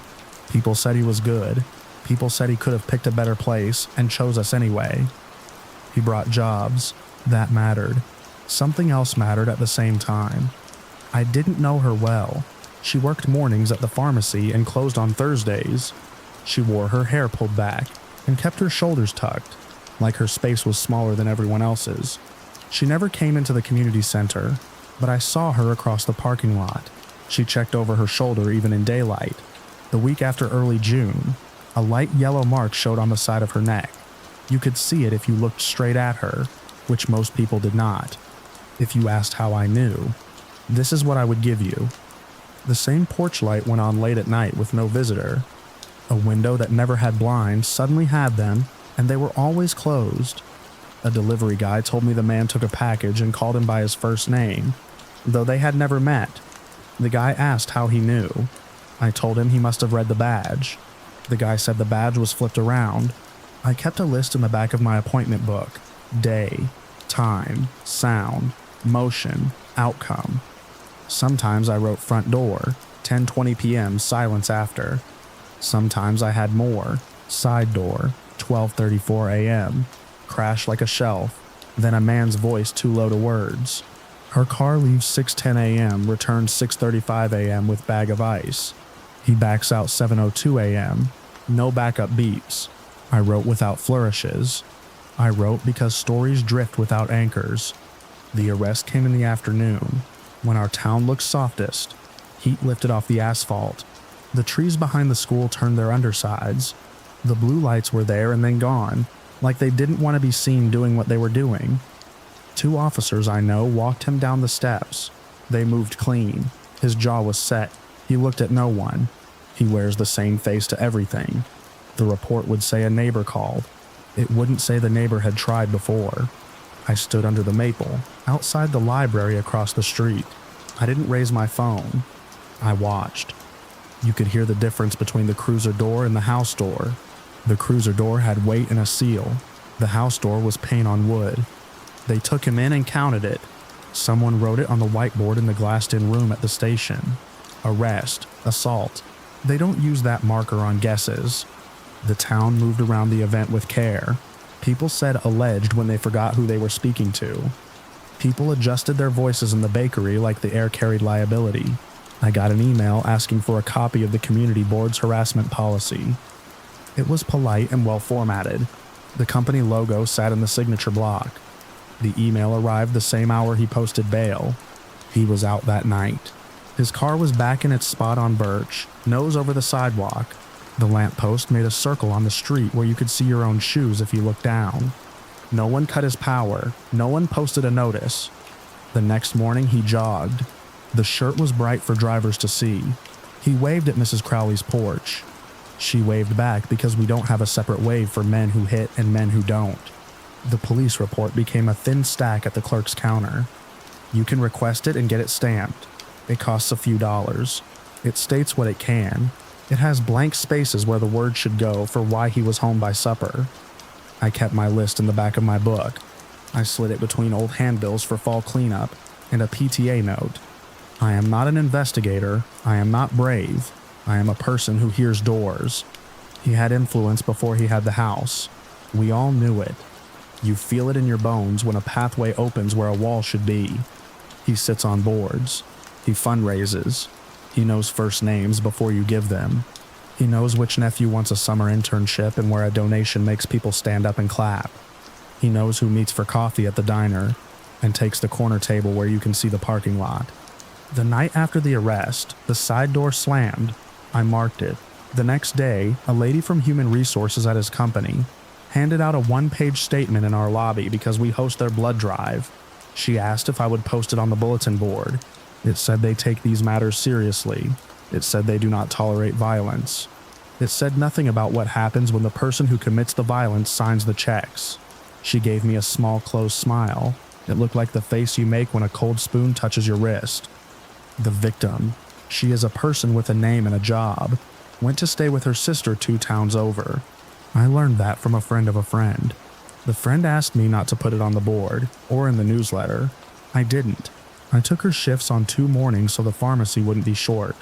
[SPEAKER 1] People said he was good. People said he could have picked a better place and chose us anyway. He brought jobs. That mattered. Something else mattered at the same time. I didn't know her well. She worked mornings at the pharmacy and closed on Thursdays. She wore her hair pulled back and kept her shoulders tucked. like her space was smaller than everyone else's. She never came into the community center, but I saw her across the parking lot. She checked over her shoulder even in daylight. The week after early June, a light yellow mark showed on the side of her neck. You could see it if you looked straight at her, which most people did not. If you asked how I knew, this is what I would give you. The same porch light went on late at night with no visitor. A window that never had blinds suddenly had them, and they were always closed. A delivery guy told me the man took a package and called him by his first name, though they had never met. The guy asked how he knew. I told him he must have read the badge. The guy said the badge was flipped around. I kept a list in the back of my appointment book: day, time, sound, motion, outcome. Sometimes I wrote front door, 10:20 p.m., silence after. Sometimes I had more: side door, 12:34 a.m., crash like a shelf, then a man's voice too low to words. Her car leaves 6:10 a.m., returns 6:35 a.m. with bag of ice. He backs out 7:02 a.m., no backup beeps. I wrote without flourishes. I wrote because stories drift without anchors. The arrest came in the afternoon, when our town looked softest. Heat lifted off the asphalt. The trees behind the school turned their undersides. The blue lights were there and then gone, like they didn't want to be seen doing what they were doing. 2 officers I know walked him down the steps. They moved clean. His jaw was set. He looked at no one. He wears the same face to everything. The report would say a neighbor called. It wouldn't say the neighbor had tried before. I stood under the maple, outside the library across the street. I didn't raise my phone. I watched. You could hear the difference between the cruiser door and the house door. The cruiser door had weight and a seal. The house door was paint on wood. They took him in and counted it. Someone wrote it on the whiteboard in the glassed-in room at the station. Arrest, assault. They don't use that marker on guesses. The town moved around the event with care. People said alleged when they forgot who they were speaking to. People adjusted their voices in the bakery like the air carried liability. I got an email asking for a copy of the community board's harassment policy. It was polite and well formatted. The company logo sat in the signature block. The email arrived the same hour he posted bail. He was out that night. His car was back in its spot on Birch, nose over the sidewalk. The lamppost made a circle on the street where you could see your own shoes if you looked down. No one cut his power. No one posted a notice. The next morning he jogged. The shirt was bright for drivers to see. He waved at Mrs. Crowley's porch. She waved back because we don't have a separate wave for men who hit and men who don't. The police report became a thin stack at the clerk's counter. You can request it and get it stamped. It costs a few dollars. It states what it can. It has blank spaces where the word should go for why he was home by supper. I kept my list in the back of my book. I slid it between old handbills for fall cleanup and a PTA note. I am not an investigator. I am not brave. I am a person who hears doors. He had influence before he had the house. We all knew it. You feel it in your bones when a pathway opens where a wall should be. He sits on boards. He fundraises. He knows first names before you give them. He knows which nephew wants a summer internship and where a donation makes people stand up and clap. He knows who meets for coffee at the diner and takes the corner table where you can see the parking lot. The night after the arrest, the side door slammed. I marked it. The next day, a lady from Human Resources at his company handed out a 1-page statement in our lobby because we host their blood drive. She asked if I would post it on the bulletin board. It said they take these matters seriously. It said they do not tolerate violence. It said nothing about what happens when the person who commits the violence signs the checks. She gave me a small, closed smile. It looked like the face you make when a cold spoon touches your wrist. The victim. She is a person with a name and a job. Went to stay with her sister 2 towns over. I learned that from a friend of a friend. The friend asked me not to put it on the board, or in the newsletter. I didn't. I took her shifts on 2 mornings so the pharmacy wouldn't be short.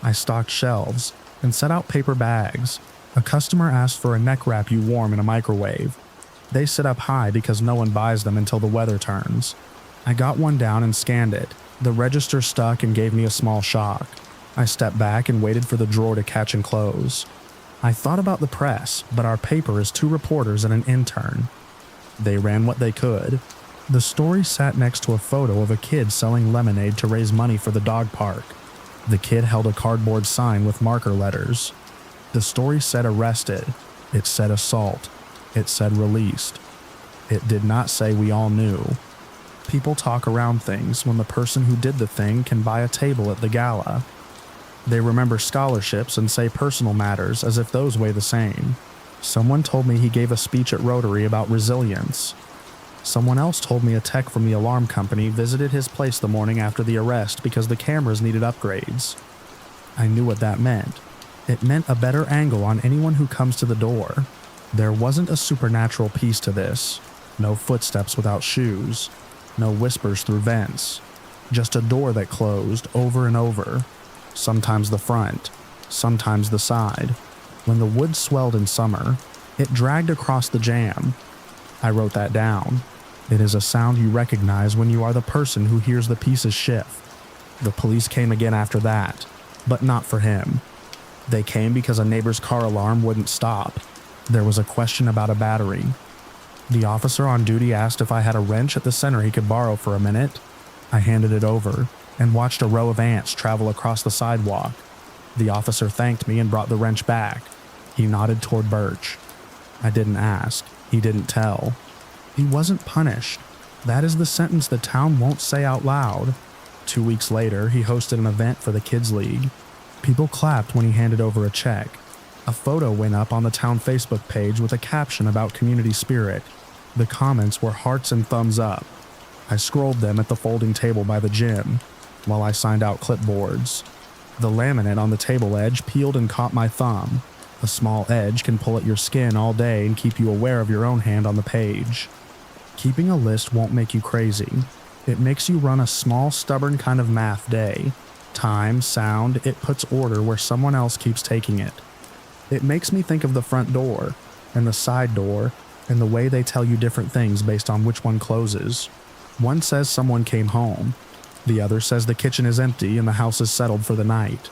[SPEAKER 1] I stocked shelves and set out paper bags. A customer asked for a neck wrap you warm in a microwave. They sit up high because no one buys them until the weather turns. I got one down and scanned it. The register stuck and gave me a small shock. I stepped back and waited for the drawer to catch and close. I thought about the press, but our paper is 2 reporters and an intern. They ran what they could. The story sat next to a photo of a kid selling lemonade to raise money for the dog park. The kid held a cardboard sign with marker letters. The story said arrested. It said assault. It said released. It did not say we all knew. People talk around things when the person who did the thing can buy a table at the gala. They remember scholarships and say personal matters as if those weigh the same. Someone told me he gave a speech at Rotary about resilience. Someone else told me a tech from the alarm company visited his place the morning after the arrest because the cameras needed upgrades. I knew what that meant. It meant a better angle on anyone who comes to the door. There wasn't a supernatural piece to this. No footsteps without shoes. No whispers through vents. Just a door that closed over and over. Sometimes the front, sometimes the side. When the wood swelled in summer, it dragged across the jam. I wrote that down. It is a sound you recognize when you are the person who hears the pieces shift. The police came again after that, but not for him. They came because a neighbor's car alarm wouldn't stop. There was a question about a battery. The officer on duty asked if I had a wrench at the center he could borrow for a minute. I handed it over and watched a row of ants travel across the sidewalk. The officer thanked me and brought the wrench back. He nodded toward Birch. I didn't ask. He didn't tell. He wasn't punished. That is the sentence the town won't say out loud. 2 weeks later, he hosted an event for the Kids League. People clapped when he handed over a check. A photo went up on the town Facebook page with a caption about community spirit. The comments were hearts and thumbs up. I scrolled them at the folding table by the gym, while I signed out clipboards. The laminate on the table edge peeled and caught my thumb. A small edge can pull at your skin all day and keep you aware of your own hand on the page. Keeping a list won't make you crazy. It makes you run a small, stubborn kind of math day. Time, sound, it puts order where someone else keeps taking it. It makes me think of the front door, and the side door, and the way they tell you different things based on which one closes. One says someone came home. The other says the kitchen is empty and the house is settled for the night.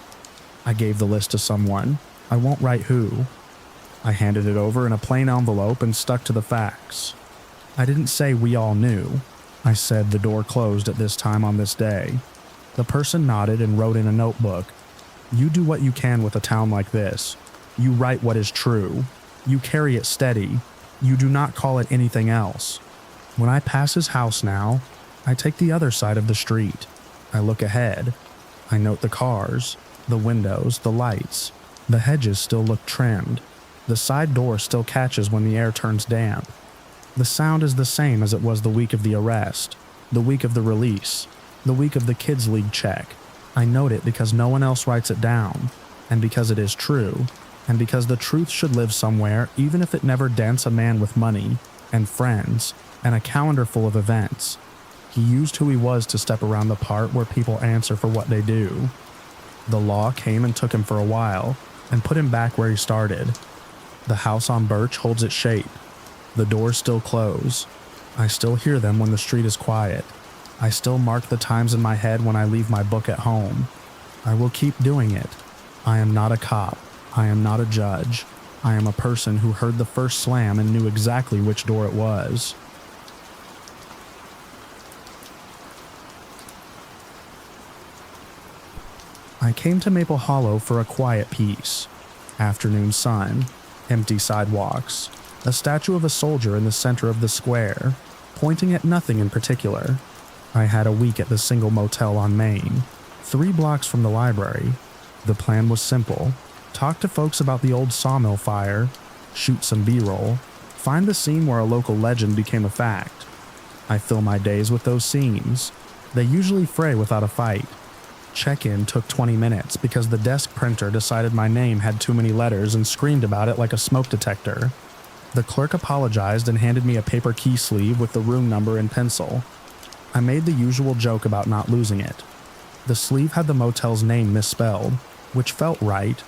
[SPEAKER 1] I gave the list to someone. I won't write who. I handed it over in a plain envelope and stuck to the facts. I didn't say we all knew. I said the door closed at this time on this day. The person nodded and wrote in a notebook. You do what you can with a town like this. You write what is true. You carry it steady. You do not call it anything else. When I pass his house now, I take the other side of the street. I look ahead. I note the cars, the windows, the lights. The hedges still look trimmed. The side door still catches when the air turns damp. The sound is the same as it was the week of the arrest, the week of the release, the week of the Kids League check. I note it because no one else writes it down, and because it is true, and because the truth should live somewhere even if it never dents a man with money, and friends, and a calendar full of events. He used who he was to step around the part where people answer for what they do. The law came and took him for a while, and put him back where he started. The house on Birch holds its shape. The doors still close. I still hear them when the street is quiet. I still mark the times in my head when I leave my book at home. I will keep doing it. I am not a cop. I am not a judge. I am a person who heard the first slam and knew exactly which door it was. I came to Maple Hollow for a quiet peace. Afternoon sun, empty sidewalks, a statue of a soldier in the center of the square, pointing at nothing in particular. I had a week at the single motel on Main, 3 blocks from the library. The plan was simple. Talk to folks about the old sawmill fire, shoot some B-roll, find the scene where a local legend became a fact. I fill my days with those scenes. They usually fray without a fight. Check-in took 20 minutes because the desk printer decided my name had too many letters and screamed about it like a smoke detector. The clerk apologized and handed me a paper key sleeve with the room number in pencil. I made the usual joke about not losing it. The sleeve had the motel's name misspelled, which felt right.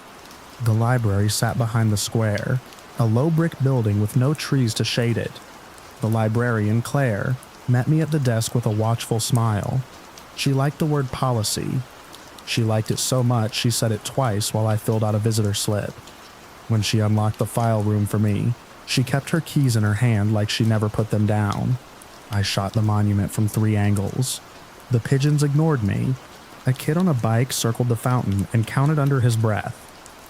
[SPEAKER 1] The library sat behind the square, a low brick building with no trees to shade it. The librarian, Claire, met me at the desk with a watchful smile. She liked the word policy. She liked it so much she said it twice while I filled out a visitor slip. When she unlocked the file room for me, She kept her keys in her hand like she never put them down. I shot the monument from 3 angles. The pigeons ignored me. A kid on a bike circled the fountain and counted under his breath.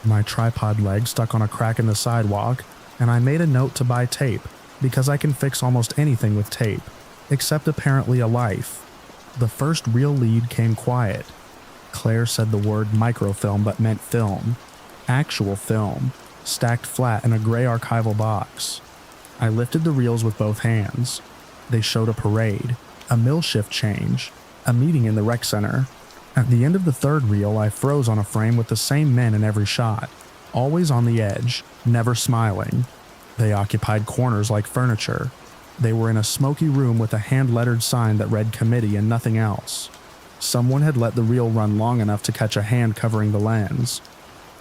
[SPEAKER 1] My tripod leg stuck on a crack in the sidewalk, and I made a note to buy tape because I can fix almost anything with tape, except apparently a life. The first real lead came quiet. Claire said the word microfilm but meant film. Actual film, stacked flat in a gray archival box. I lifted the reels with both hands. They showed a parade, a mill shift change, a meeting in the rec center. At the end of the third reel, I froze on a frame with the same men in every shot, always on the edge, never smiling. They occupied corners like furniture. They were in a smoky room with a hand-lettered sign that read committee and nothing else. Someone had let the reel run long enough to catch a hand covering the lens.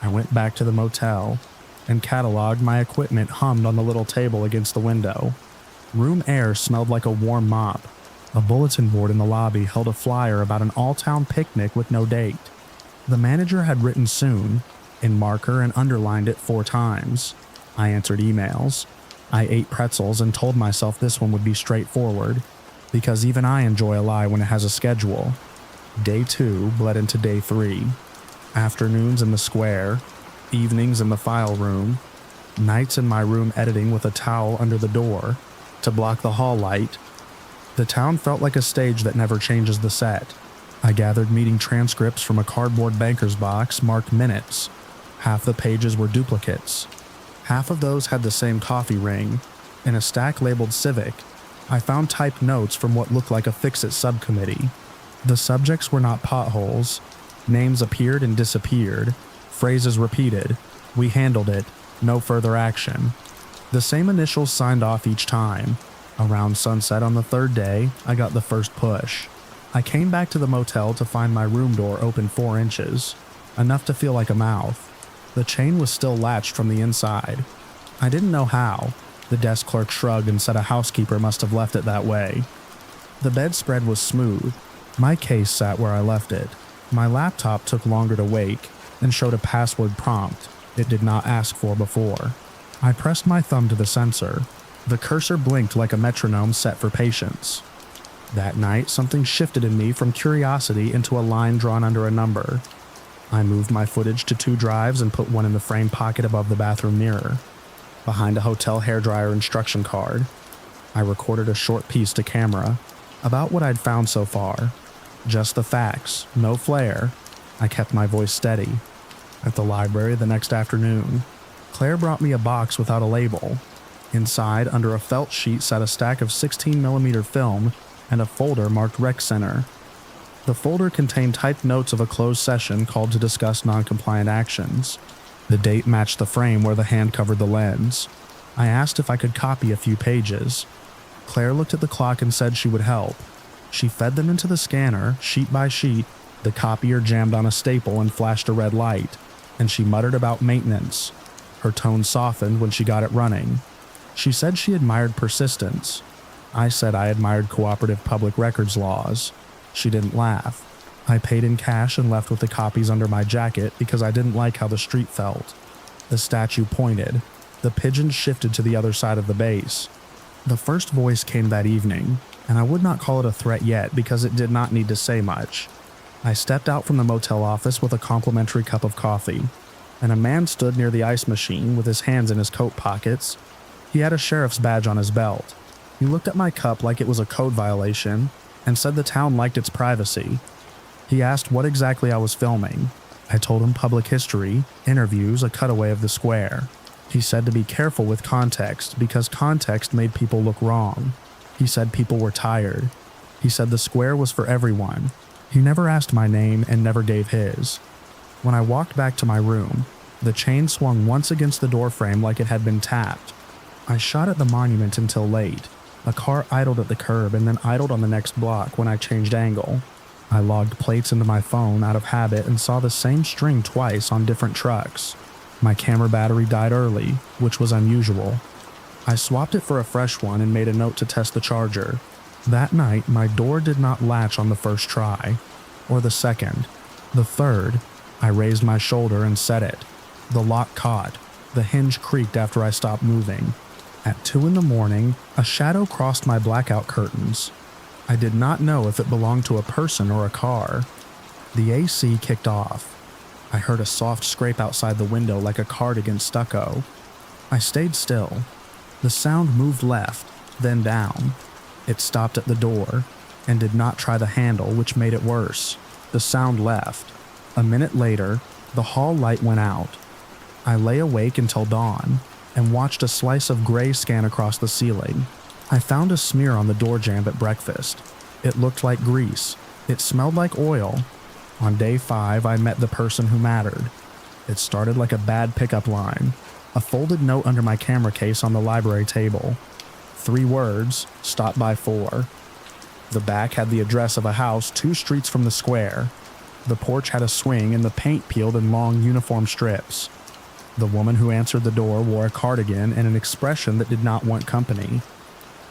[SPEAKER 1] I went back to the motel and cataloged my equipment hummed on the little table against the window. Room air smelled like a warm mop. A bulletin board in the lobby held a flyer about an all-town picnic with no date. The manager had written soon, in marker, and underlined it 4 times. I answered emails. I ate pretzels and told myself this one would be straightforward, because even I enjoy a lie when it has a schedule. Day 2 bled into day 3. Afternoons in the square, evenings in the file room, nights in my room editing with a towel under the door to block the hall light. The town felt like a stage that never changes the set. I gathered meeting transcripts from a cardboard banker's box marked minutes. Half the pages were duplicates. Half of those had the same coffee ring. In a stack labeled Civic, I found typed notes from what looked like a fix-it subcommittee. The subjects were not potholes. Names appeared and disappeared. Phrases repeated. We handled it. No further action. The same initials signed off each time. Around sunset on the 3rd day, I got the first push. I came back to the motel to find my room door open 4 inches, enough to feel like a mouth. The chain was still latched from the inside. I didn't know how. The desk clerk shrugged and said a housekeeper must have left it that way. The bedspread was smooth. My case sat where I left it. My laptop took longer to wake and showed a password prompt it did not ask for before. I pressed my thumb to the sensor. The cursor blinked like a metronome set for patience. That night, something shifted in me from curiosity into a line drawn under a number. I moved my footage to 2 drives and put one in the frame pocket above the bathroom mirror, behind a hotel hairdryer instruction card. I recorded a short piece to camera about what I'd found so far. Just the facts, no flair. I kept my voice steady. At the library the next afternoon, Claire brought me a box without a label. Inside, under a felt sheet, sat a stack of 16mm film and a folder marked Rec Center. The folder contained typed notes of a closed session called to discuss non-compliant actions. The date matched the frame where the hand covered the lens. I asked if I could copy a few pages. Claire looked at the clock and said she would help. She fed them into the scanner, sheet by sheet. The copier jammed on a staple and flashed a red light, and she muttered about maintenance. Her tone softened when she got it running. She said she admired persistence. I said I admired cooperative public records laws. She didn't laugh. I paid in cash and left with the copies under my jacket because I didn't like how the street felt. The statue pointed. The pigeons shifted to the other side of the base. The first voice came that evening, and I would not call it a threat yet because it did not need to say much. I stepped out from the motel office with a complimentary cup of coffee, and a man stood near the ice machine with his hands in his coat pockets. He had a sheriff's badge on his belt. He looked at my cup like it was a code violation and said the town liked its privacy. He asked what exactly I was filming. I told him public history, interviews, a cutaway of the square. He said to be careful with context because context made people look wrong. He said people were tired. He said the square was for everyone. He never asked my name and never gave his. When I walked back to my room, the chain swung once against the doorframe like it had been tapped. I shot at the monument until late. A car idled at the curb and then idled on the next block when I changed angle. I logged plates into my phone out of habit and saw the same string twice on different trucks. My camera battery died early, which was unusual. I swapped it for a fresh one and made a note to test the charger. That night, my door did not latch on the first try, or the second. The third, I raised my shoulder and set it. The lock caught. The hinge creaked after I stopped moving. At 2 in the morning, a shadow crossed my blackout curtains. I did not know if it belonged to a person or a car. The AC kicked off. I heard a soft scrape outside the window like a card against stucco. I stayed still. The sound moved left, then down. It stopped at the door, and did not try the handle, which made it worse. The sound left. A minute later, the hall light went out. I lay awake until dawn, and watched a slice of gray scan across the ceiling. I found a smear on the door jamb at breakfast. It looked like grease. It smelled like oil. On day 5, I met the person who mattered. It started like a bad pickup line. A folded note under my camera case on the library table. 3 words, stop by 4. The back had the address of a house 2 streets from the square. The porch had a swing and the paint peeled in long uniform strips. The woman who answered the door wore a cardigan and an expression that did not want company.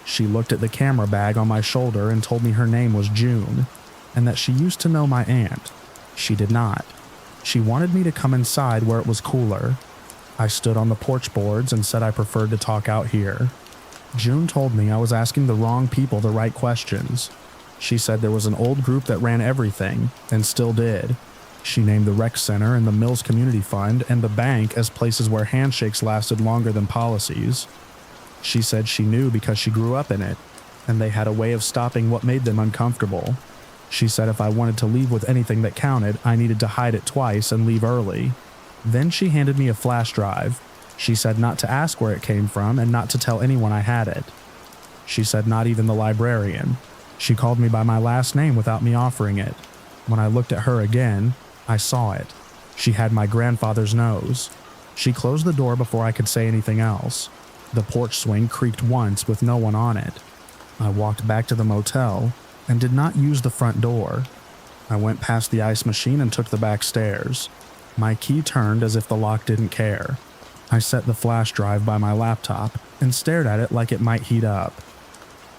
[SPEAKER 1] She looked at the camera bag on my shoulder and told me her name was June, and that she used to know my aunt. She did not. She wanted me to come inside where it was cooler. I stood on the porch boards and said I preferred to talk out here. June told me I was asking the wrong people the right questions. She said there was an old group that ran everything, and still did. She named the rec center and the Mills Community Fund and the bank as places where handshakes lasted longer than policies. She said she knew because she grew up in it, and they had a way of stopping what made them uncomfortable. She said if I wanted to leave with anything that counted, I needed to hide it twice and leave early. Then she handed me a flash drive. She said not to ask where it came from and not to tell anyone I had it. She said not even the librarian. She called me by my last name without me offering it. When I looked at her again, I saw it. She had my grandfather's nose. She closed the door before I could say anything else. The porch swing creaked once with no one on it. I walked back to the motel and did not use the front door. I went past the ice machine and took the back stairs. My key turned as if the lock didn't care. I set the flash drive by my laptop and stared at it like it might heat up.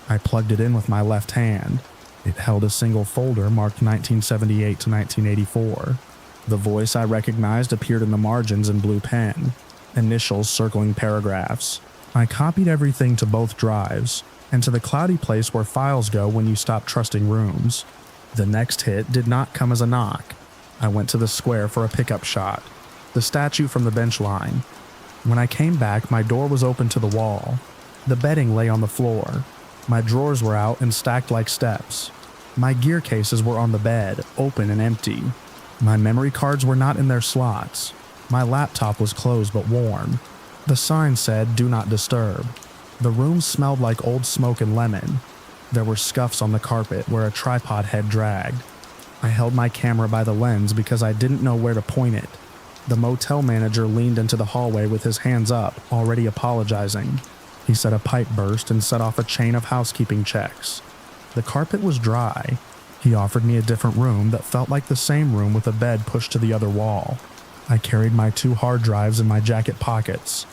[SPEAKER 1] I plugged it in with my left hand. It held a single folder marked 1978 to 1984. The voice I recognized appeared in the margins in blue pen, initials circling paragraphs. I copied everything to both drives, and to the cloudy place where files go when you stop trusting rooms. The next hit did not come as a knock. I went to the square for a pickup shot, the statue from the bench line. When I came back, my door was open to the wall. The bedding lay on the floor. My drawers were out and stacked like steps. My gear cases were on the bed, open and empty. My memory cards were not in their slots. My laptop was closed but warm. The sign said, "Do not disturb." The room smelled like old smoke and lemon. There were scuffs on the carpet where a tripod head dragged. I held my camera by the lens because I didn't know where to point it. The motel manager leaned into the hallway with his hands up, already apologizing. He said a pipe burst and set off a chain of housekeeping checks. The carpet was dry. He offered me a different room that felt like the same room with a bed pushed to the other wall. I carried my 2 hard drives in my jacket pockets.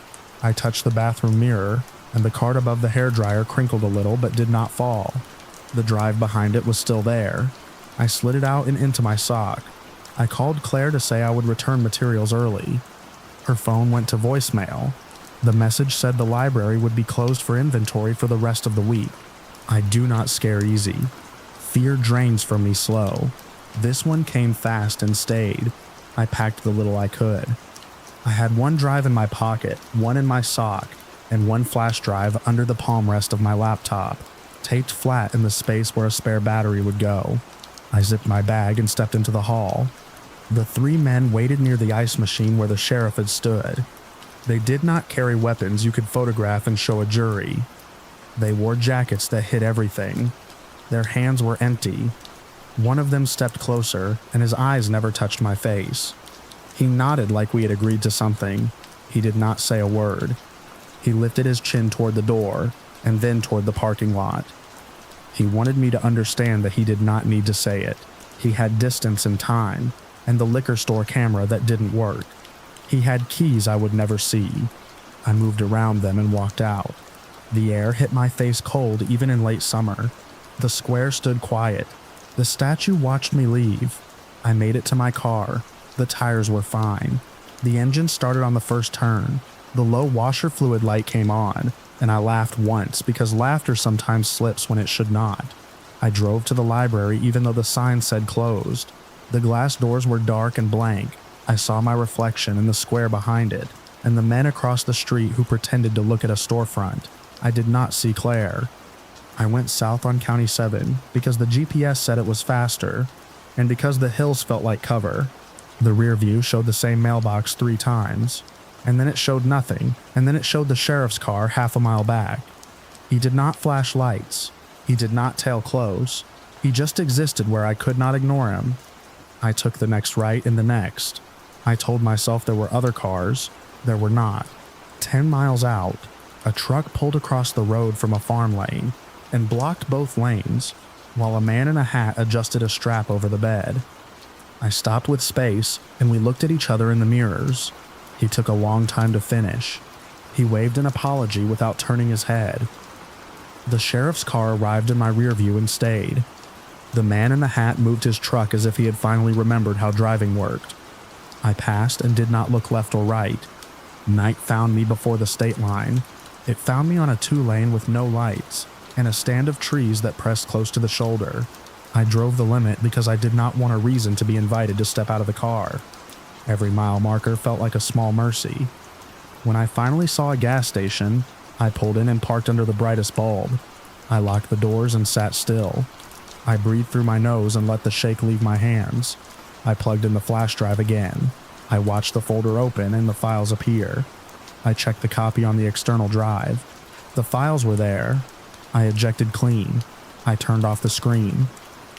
[SPEAKER 1] I touched the bathroom mirror, and the card above the hairdryer crinkled a little but did not fall. The drive behind it was still there. I slid it out and into my sock. I called Claire to say I would return materials early. Her phone went to voicemail. The message said the library would be closed for inventory for the rest of the week. I do not scare easy. Fear drains from me slow. This one came fast and stayed. I packed the little I could. I had 1 drive in my pocket, 1 in my sock, and 1 flash drive under the palm rest of my laptop, taped flat in the space where a spare battery would go. I zipped my bag and stepped into the hall. The 3 men waited near the ice machine where the sheriff had stood. They did not carry weapons you could photograph and show a jury. They wore jackets that hid everything. Their hands were empty. One of them stepped closer, and his eyes never touched my face. He nodded like we had agreed to something. He did not say a word. He lifted his chin toward the door, and then toward the parking lot. He wanted me to understand that he did not need to say it. He had distance and time, and the liquor store camera that didn't work. He had keys I would never see. I moved around them and walked out. The air hit my face cold even in late summer. The square stood quiet. The statue watched me leave. I made it to my car. The tires were fine. The engine started on the first turn. The low washer fluid light came on. and I laughed once because laughter sometimes slips when it should not. I drove to the library even though the sign said closed. The glass doors were dark and blank. I saw my reflection in the square behind it, and the men across the street who pretended to look at a storefront. I did not see Claire. I went south on County 7 because the GPS said it was faster, and because the hills felt like cover. The rear view showed the same mailbox 3 times, and then it showed nothing, and then it showed the sheriff's car half a mile back. He did not flash lights. He did not tail close. He just existed where I could not ignore him. I took the next right and the next. I told myself there were other cars. There were not. 10 miles out, a truck pulled across the road from a farm lane and blocked both lanes, while a man in a hat adjusted a strap over the bed. I stopped with space, and we looked at each other in the mirrors. He took a long time to finish. He waved an apology without turning his head. The sheriff's car arrived in my rear view and stayed. The man in the hat moved his truck as if he had finally remembered how driving worked. I passed and did not look left or right. Night found me before the state line. It found me on a 2-lane with no lights, and a stand of trees that pressed close to the shoulder. I drove the limit because I did not want a reason to be invited to step out of the car. Every mile marker felt like a small mercy. When I finally saw a gas station, I pulled in and parked under the brightest bulb. I locked the doors and sat still. I breathed through my nose and let the shake leave my hands. I plugged in the flash drive again. I watched the folder open and the files appear. I checked the copy on the external drive. The files were there. I ejected clean. I turned off the screen.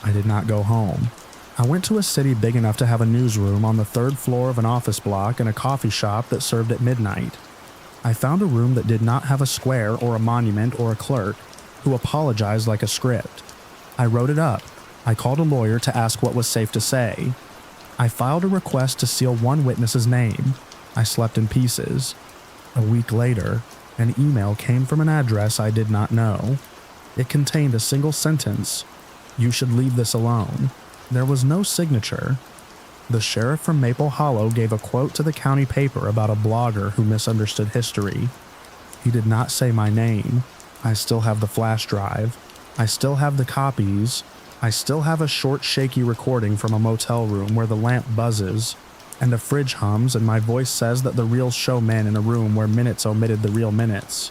[SPEAKER 1] I did not go home. I went to a city big enough to have a newsroom on the 3rd floor of an office block and a coffee shop that served at midnight. I found a room that did not have a square or a monument or a clerk who apologized like a script. I wrote it up. I called a lawyer to ask what was safe to say. I filed a request to seal one witness's name. I slept in pieces. A week later, an email came from an address I did not know. It contained a single sentence: "You should leave this alone." There was no signature. The sheriff from Maple Hollow gave a quote to the county paper about a blogger who misunderstood history. He did not say my name. I still have the flash drive. I still have the copies. I still have a short, shaky recording from a motel room where the lamp buzzes, and a fridge hums, and my voice says that the reels show men in a room where minutes omitted the real minutes.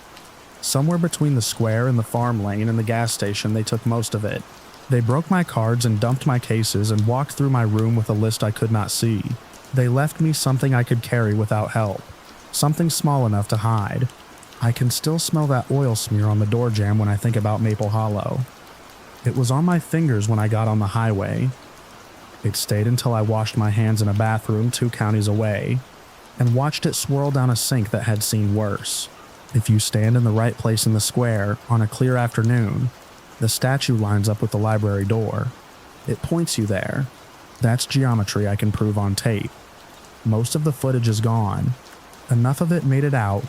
[SPEAKER 1] Somewhere between the square and the farm lane and the gas station, they took most of it. They broke my cards and dumped my cases and walked through my room with a list I could not see. They left me something I could carry without help. Something small enough to hide. I can still smell that oil smear on the door jamb when I think about Maple Hollow. It was on my fingers when I got on the highway. It stayed until I washed my hands in a bathroom 2 counties away, and watched it swirl down a sink that had seen worse. If you stand in the right place in the square on a clear afternoon, the statue lines up with the library door. It points you there. That's geometry I can prove on tape. Most of the footage is gone. Enough of it made it out.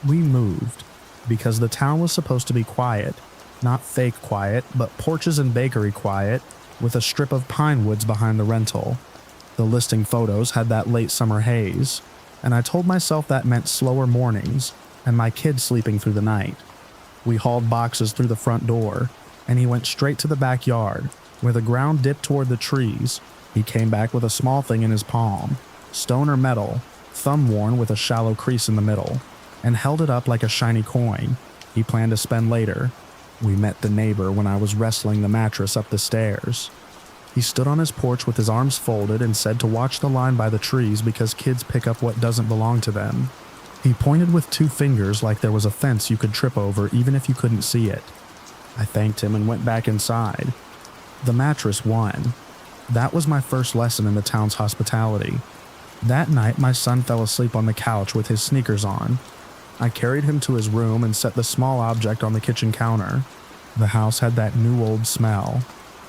[SPEAKER 1] We moved because the town was supposed to be quiet, not fake quiet, but porches and bakery quiet, with a strip of pine woods behind the rental. The listing photos had that late summer haze, and I told myself that meant slower mornings and my kids sleeping through the night. We hauled boxes through the front door, and he went straight to the backyard, where the ground dipped toward the trees. He came back with a small thing in his palm, stone or metal, thumb worn with a shallow crease in the middle, and held it up like a shiny coin he planned to spend later. We met the neighbor when I was wrestling the mattress up the stairs. He stood on his porch with his arms folded and said to watch the line by the trees because kids pick up what doesn't belong to them. He pointed with 2 fingers like there was a fence you could trip over even if you couldn't see it. I thanked him and went back inside. The mattress won. That was my first lesson in the town's hospitality. That night my son fell asleep on the couch with his sneakers on. I carried him to his room and set the small object on the kitchen counter. The house had that new old smell.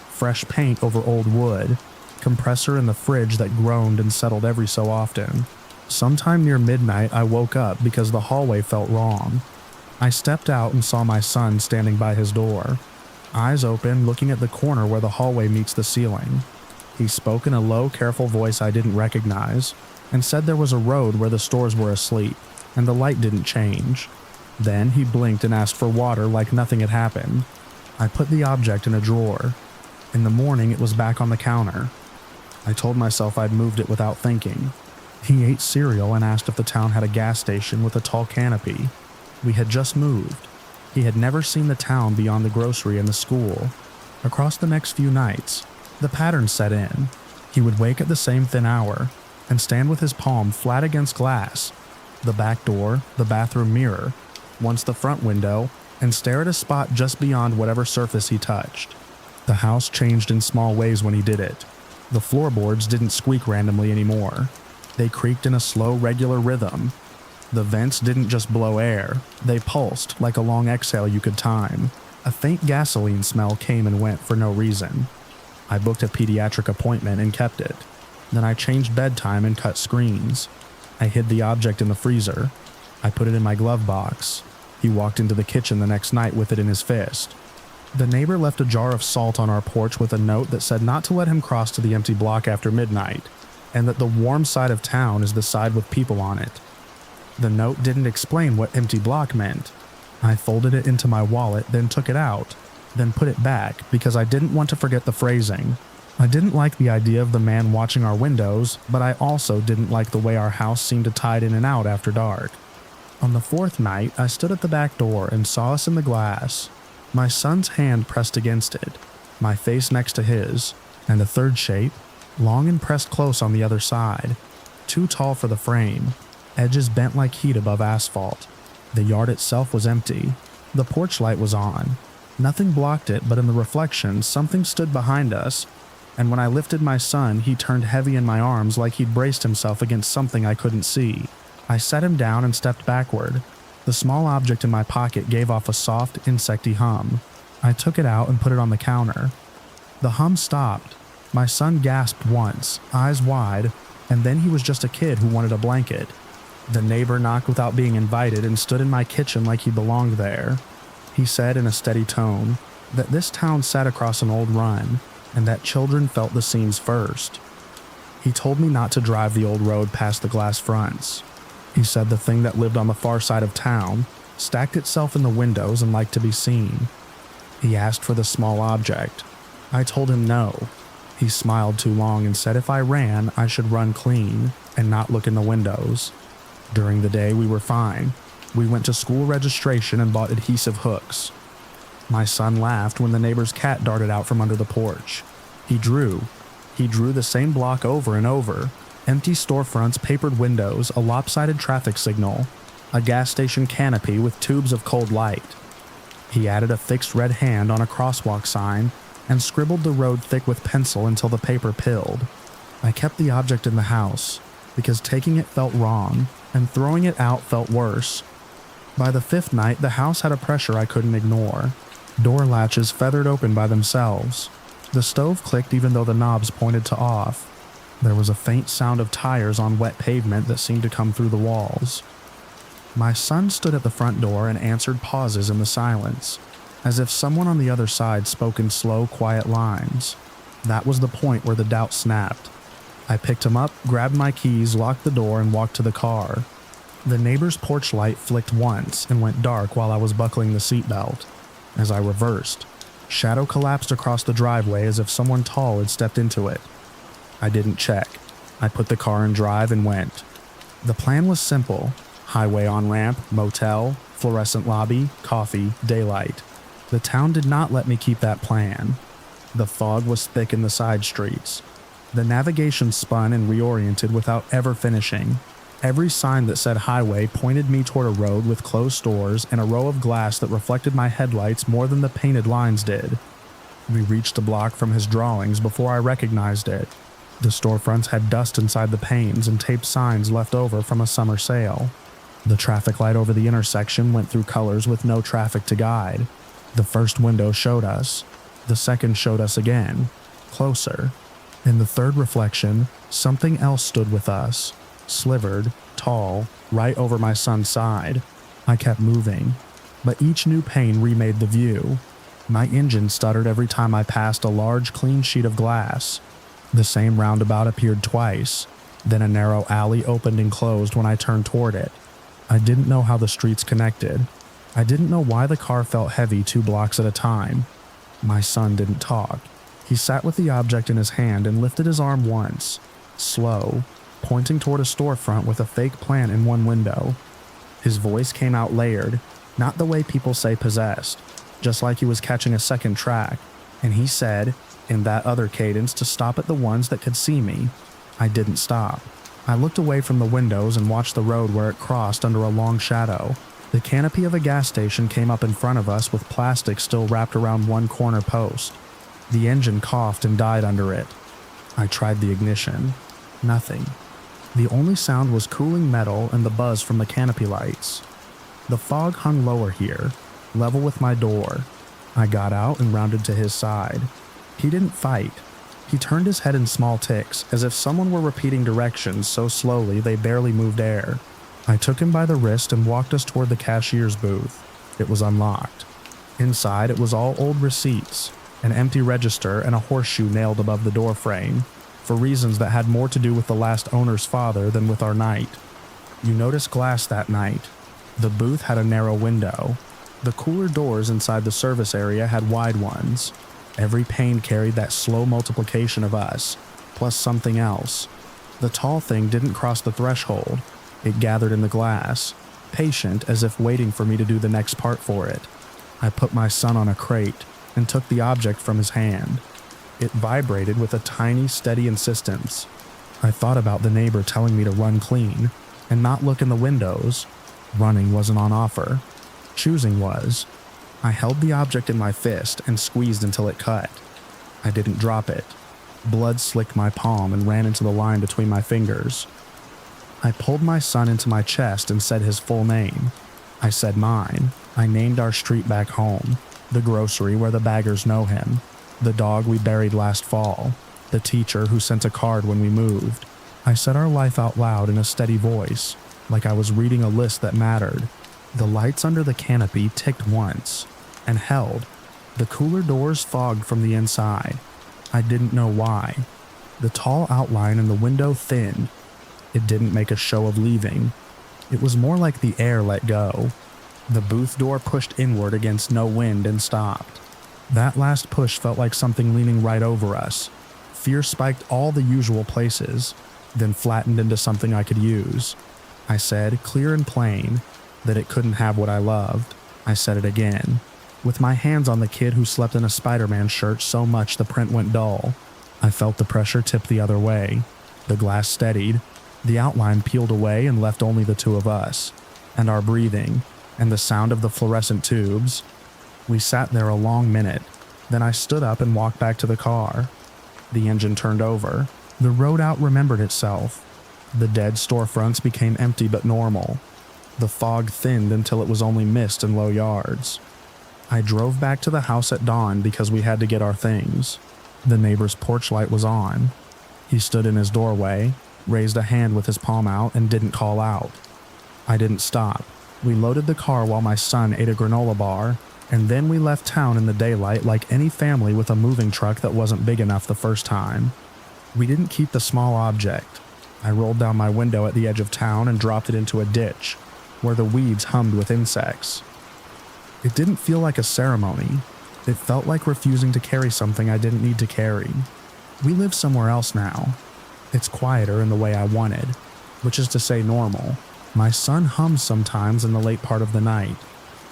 [SPEAKER 1] Fresh paint over old wood, compressor in the fridge that groaned and settled every so often. Sometime near midnight I woke up because the hallway felt wrong. I stepped out and saw my son standing by his door, eyes open, looking at the corner where the hallway meets the ceiling. He spoke in a low, careful voice I didn't recognize, and said there was a road where the stores were asleep, and the light didn't change. Then he blinked and asked for water like nothing had happened. I put the object in a drawer. In the morning, it was back on the counter. I told myself I'd moved it without thinking. He ate cereal and asked if the town had a gas station with a tall canopy. We had just moved. He had never seen the town beyond the grocery and the school. Across the next few nights, the pattern set in. He would wake at the same thin hour and stand with his palm flat against glass, the back door, the bathroom mirror, once the front window, and stare at a spot just beyond whatever surface he touched. The house changed in small ways when he did it. The floorboards didn't squeak randomly anymore. They creaked in a slow, regular rhythm. The vents didn't just blow air, they pulsed like a long exhale you could time. A faint gasoline smell came and went for no reason. I booked a pediatric appointment and kept it. Then I changed bedtime and cut screens. I hid the object in the freezer. I put it in my glove box. He walked into the kitchen the next night with it in his fist. The neighbor left a jar of salt on our porch with a note that said not to let him cross to the empty block after midnight, and that the warm side of town is the side with people on it. The note didn't explain what empty block meant. I folded it into my wallet, then took it out, then put it back because I didn't want to forget the phrasing. I didn't like the idea of the man watching our windows, but I also didn't like the way our house seemed to tide in and out after dark. On the fourth night, I stood at the back door and saw us in the glass. My son's hand pressed against it, my face next to his, and a third shape, long and pressed close on the other side, too tall for the frame, edges bent like heat above asphalt. The yard itself was empty. The porch light was on. Nothing blocked it, but in the reflection, something stood behind us, and when I lifted my son, he turned heavy in my arms like he'd braced himself against something I couldn't see. I set him down and stepped backward. The small object in my pocket gave off a soft, insecty hum. I took it out and put it on the counter. The hum stopped. My son gasped once, eyes wide, and then he was just a kid who wanted a blanket. The neighbor knocked without being invited and stood in my kitchen like he belonged there. He said in a steady tone that this town sat across an old run, and that children felt the seams first. He told me not to drive the old road past the glass fronts. He said the thing that lived on the far side of town stacked itself in the windows and liked to be seen. He asked for the small object. I told him no. He smiled too long and said if I ran, I should run clean and not look in the windows. During the day, we were fine. We went to school registration and bought adhesive hooks. My son laughed when the neighbor's cat darted out from under the porch. He drew the same block over and over. Empty storefronts, papered windows, a lopsided traffic signal, a gas station canopy with tubes of cold light. He added a fixed red hand on a crosswalk sign and scribbled the road thick with pencil until the paper pilled. I kept the object in the house because taking it felt wrong and throwing it out felt worse. By the fifth night, the house had a pressure I couldn't ignore. Door latches feathered open by themselves. The stove clicked even though the knobs pointed to off. There was a faint sound of tires on wet pavement that seemed to come through the walls. My son stood at the front door and answered pauses in the silence, as if someone on the other side spoke in slow, quiet lines. That was the point where the doubt snapped. I picked him up, grabbed my keys, locked the door, and walked to the car. The neighbor's porch light flicked once and went dark while I was buckling the seatbelt. As I reversed, shadow collapsed across the driveway as if someone tall had stepped into it. I didn't check. I put the car in drive and went. The plan was simple. Highway on-ramp, motel, fluorescent lobby, coffee, daylight. The town did not let me keep that plan. The fog was thick in the side streets. The navigation spun and reoriented without ever finishing. Every sign that said highway pointed me toward a road with closed stores and a row of glass that reflected my headlights more than the painted lines did. We reached the block from his drawings before I recognized it. The storefronts had dust inside the panes and taped signs left over from a summer sale. The traffic light over the intersection went through colors with no traffic to guide. The first window showed us. The second showed us again, closer. In the third reflection, something else stood with us, slivered, tall, right over my son's side. I kept moving, but each new pane remade the view. My engine stuttered every time I passed a large, clean sheet of glass. The same roundabout appeared twice, then a narrow alley opened and closed when I turned toward it. I didn't know how the streets connected. I didn't know why the car felt heavy 2 blocks at a time. My son didn't talk. He sat with the object in his hand and lifted his arm once, slow, pointing toward a storefront with a fake plant in one window. His voice came out layered, not the way people say possessed, just like he was catching a second track, and he said, in that other cadence, to stop at the ones that could see me. I didn't stop. I looked away from the windows and watched the road where it crossed under a long shadow. The canopy of a gas station came up in front of us with plastic still wrapped around one corner post. The engine coughed and died under it. I tried the ignition. Nothing. The only sound was cooling metal and the buzz from the canopy lights. The fog hung lower here, level with my door. I got out and rounded to his side. He didn't fight. He turned his head in small ticks, as if someone were repeating directions so slowly they barely moved air. I took him by the wrist and walked us toward the cashier's booth. It was unlocked. Inside, it was all old receipts, an empty register, and a horseshoe nailed above the door frame, for reasons that had more to do with the last owner's father than with our night. You noticed glass that night. The booth had a narrow window. The cooler doors inside the service area had wide ones. Every pane carried that slow multiplication of us, plus something else. The tall thing didn't cross the threshold. It gathered in the glass, patient as if waiting for me to do the next part for it. I put my son on a crate and took the object from his hand. It vibrated with a tiny, steady insistence. I thought about the neighbor telling me to run clean and not look in the windows. Running wasn't on offer. Choosing was. I held the object in my fist and squeezed until it cut. I didn't drop it. Blood slicked my palm and ran into the line between my fingers. I pulled my son into my chest and said his full name. I said mine. I named our street back home, the grocery where the baggers know him, the dog we buried last fall, the teacher who sent a card when we moved. I said our life out loud in a steady voice, like I was reading a list that mattered. The lights under the canopy ticked once, and held. The cooler doors fogged from the inside. I didn't know why. The tall outline in the window thinned. It didn't make a show of leaving. It was more like the air let go. The booth door pushed inward against no wind and stopped. That last push felt like something leaning right over us. Fear spiked all the usual places, then flattened into something I could use. I said, clear and plain, that it couldn't have what I loved. I said it again, with my hands on the kid who slept in a Spider-Man shirt so much the print went dull. I felt the pressure tip the other way. The glass steadied. The outline peeled away and left only the two of us, and our breathing, and the sound of the fluorescent tubes. We sat there a long minute. Then I stood up and walked back to the car. The engine turned over. The road out remembered itself. The dead storefronts became empty but normal. The fog thinned until it was only mist and low yards. I drove back to the house at dawn because we had to get our things. The neighbor's porch light was on. He stood in his doorway, raised a hand with his palm out, and didn't call out. I didn't stop. We loaded the car while my son ate a granola bar, and then we left town in the daylight like any family with a moving truck that wasn't big enough the first time. We didn't keep the small object. I rolled down my window at the edge of town and dropped it into a ditch, where the weeds hummed with insects. It didn't feel like a ceremony. It felt like refusing to carry something I didn't need to carry. We live somewhere else now. It's quieter in the way I wanted, which is to say normal. My son hums sometimes in the late part of the night,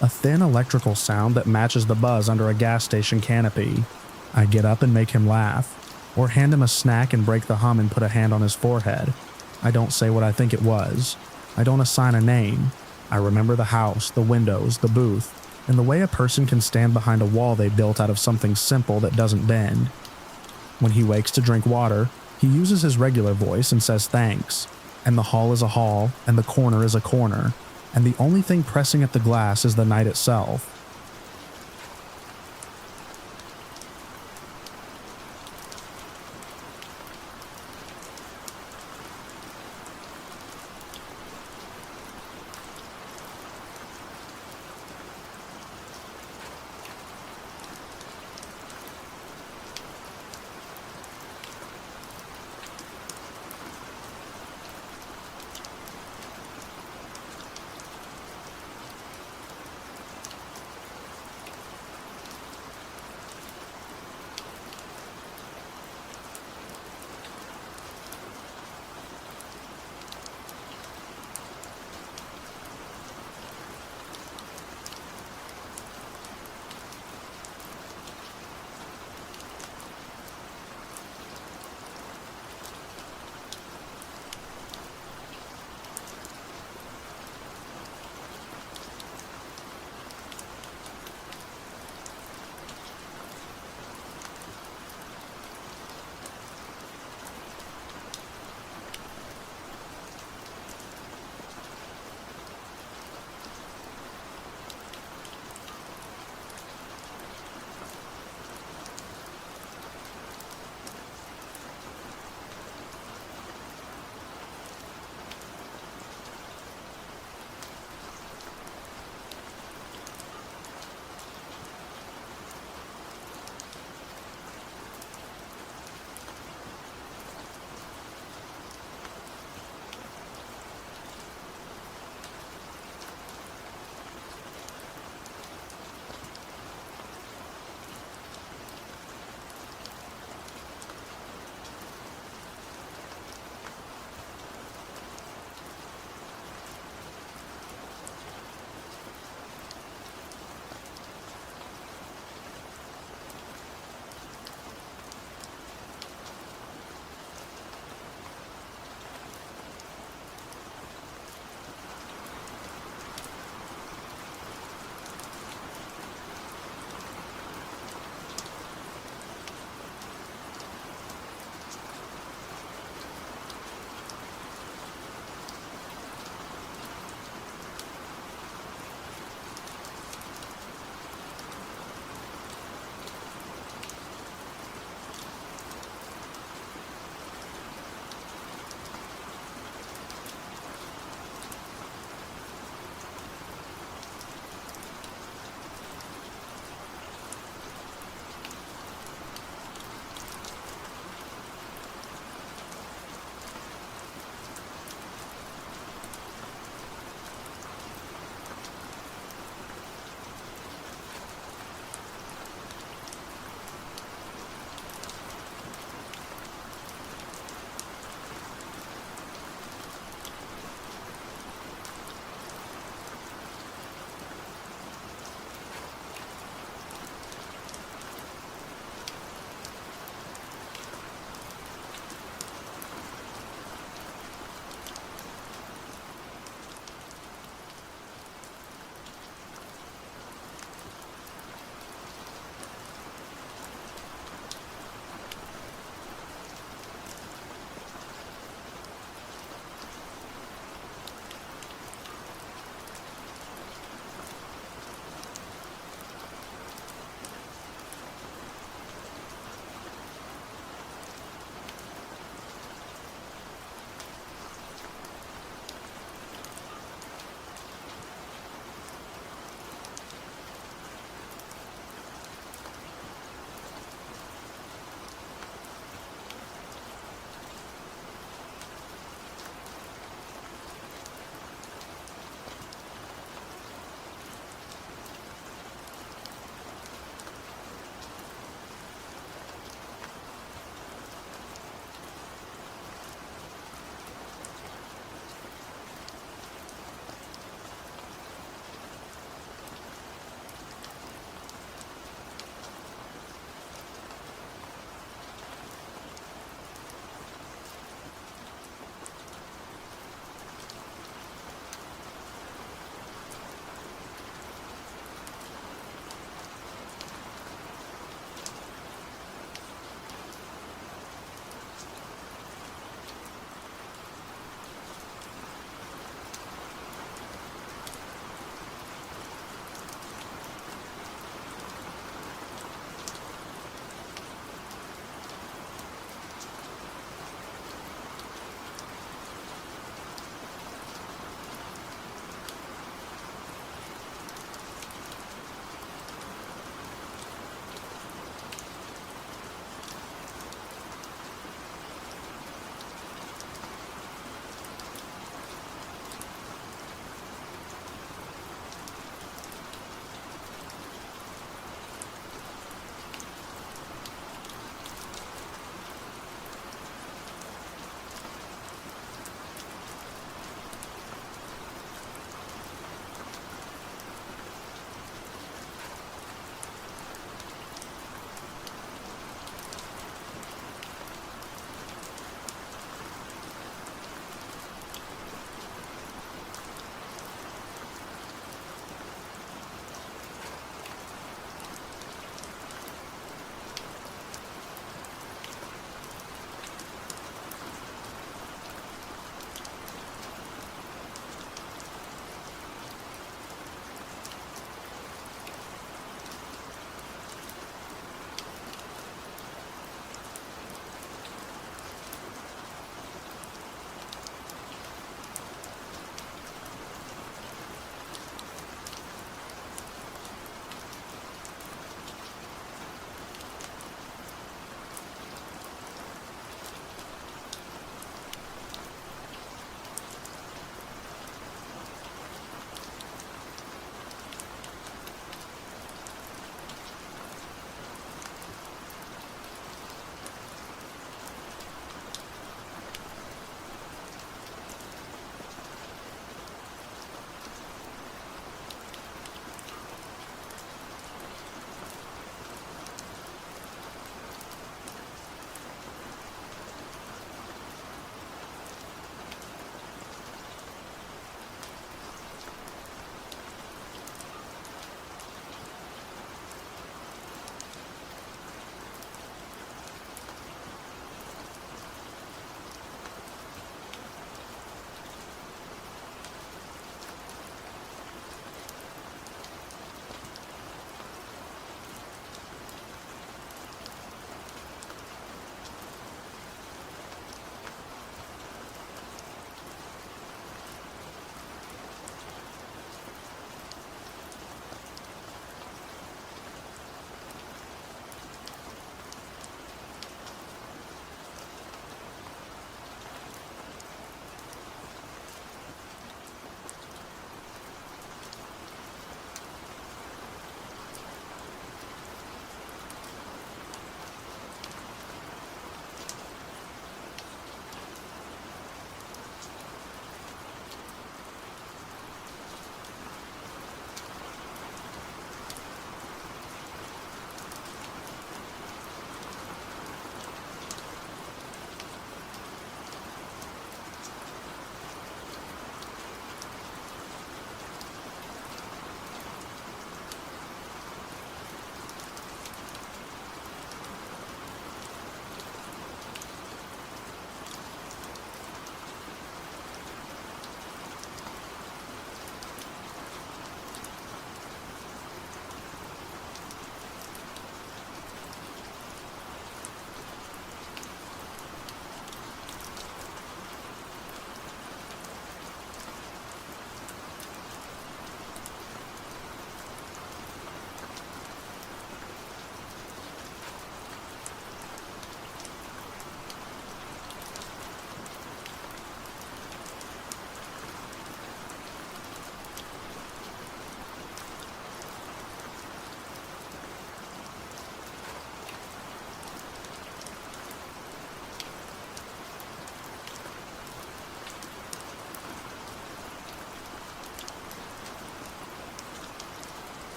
[SPEAKER 1] a thin electrical sound that matches the buzz under a gas station canopy. I get up and make him laugh, or hand him a snack and break the hum and put a hand on his forehead. I don't say what I think it was. I don't assign a name. I remember the house, the windows, the booth, and the way a person can stand behind a wall they built out of something simple that doesn't bend. When he wakes to drink water, he uses his regular voice and says thanks, and the hall is a hall, and the corner is a corner, and the only thing pressing at the glass is the night itself.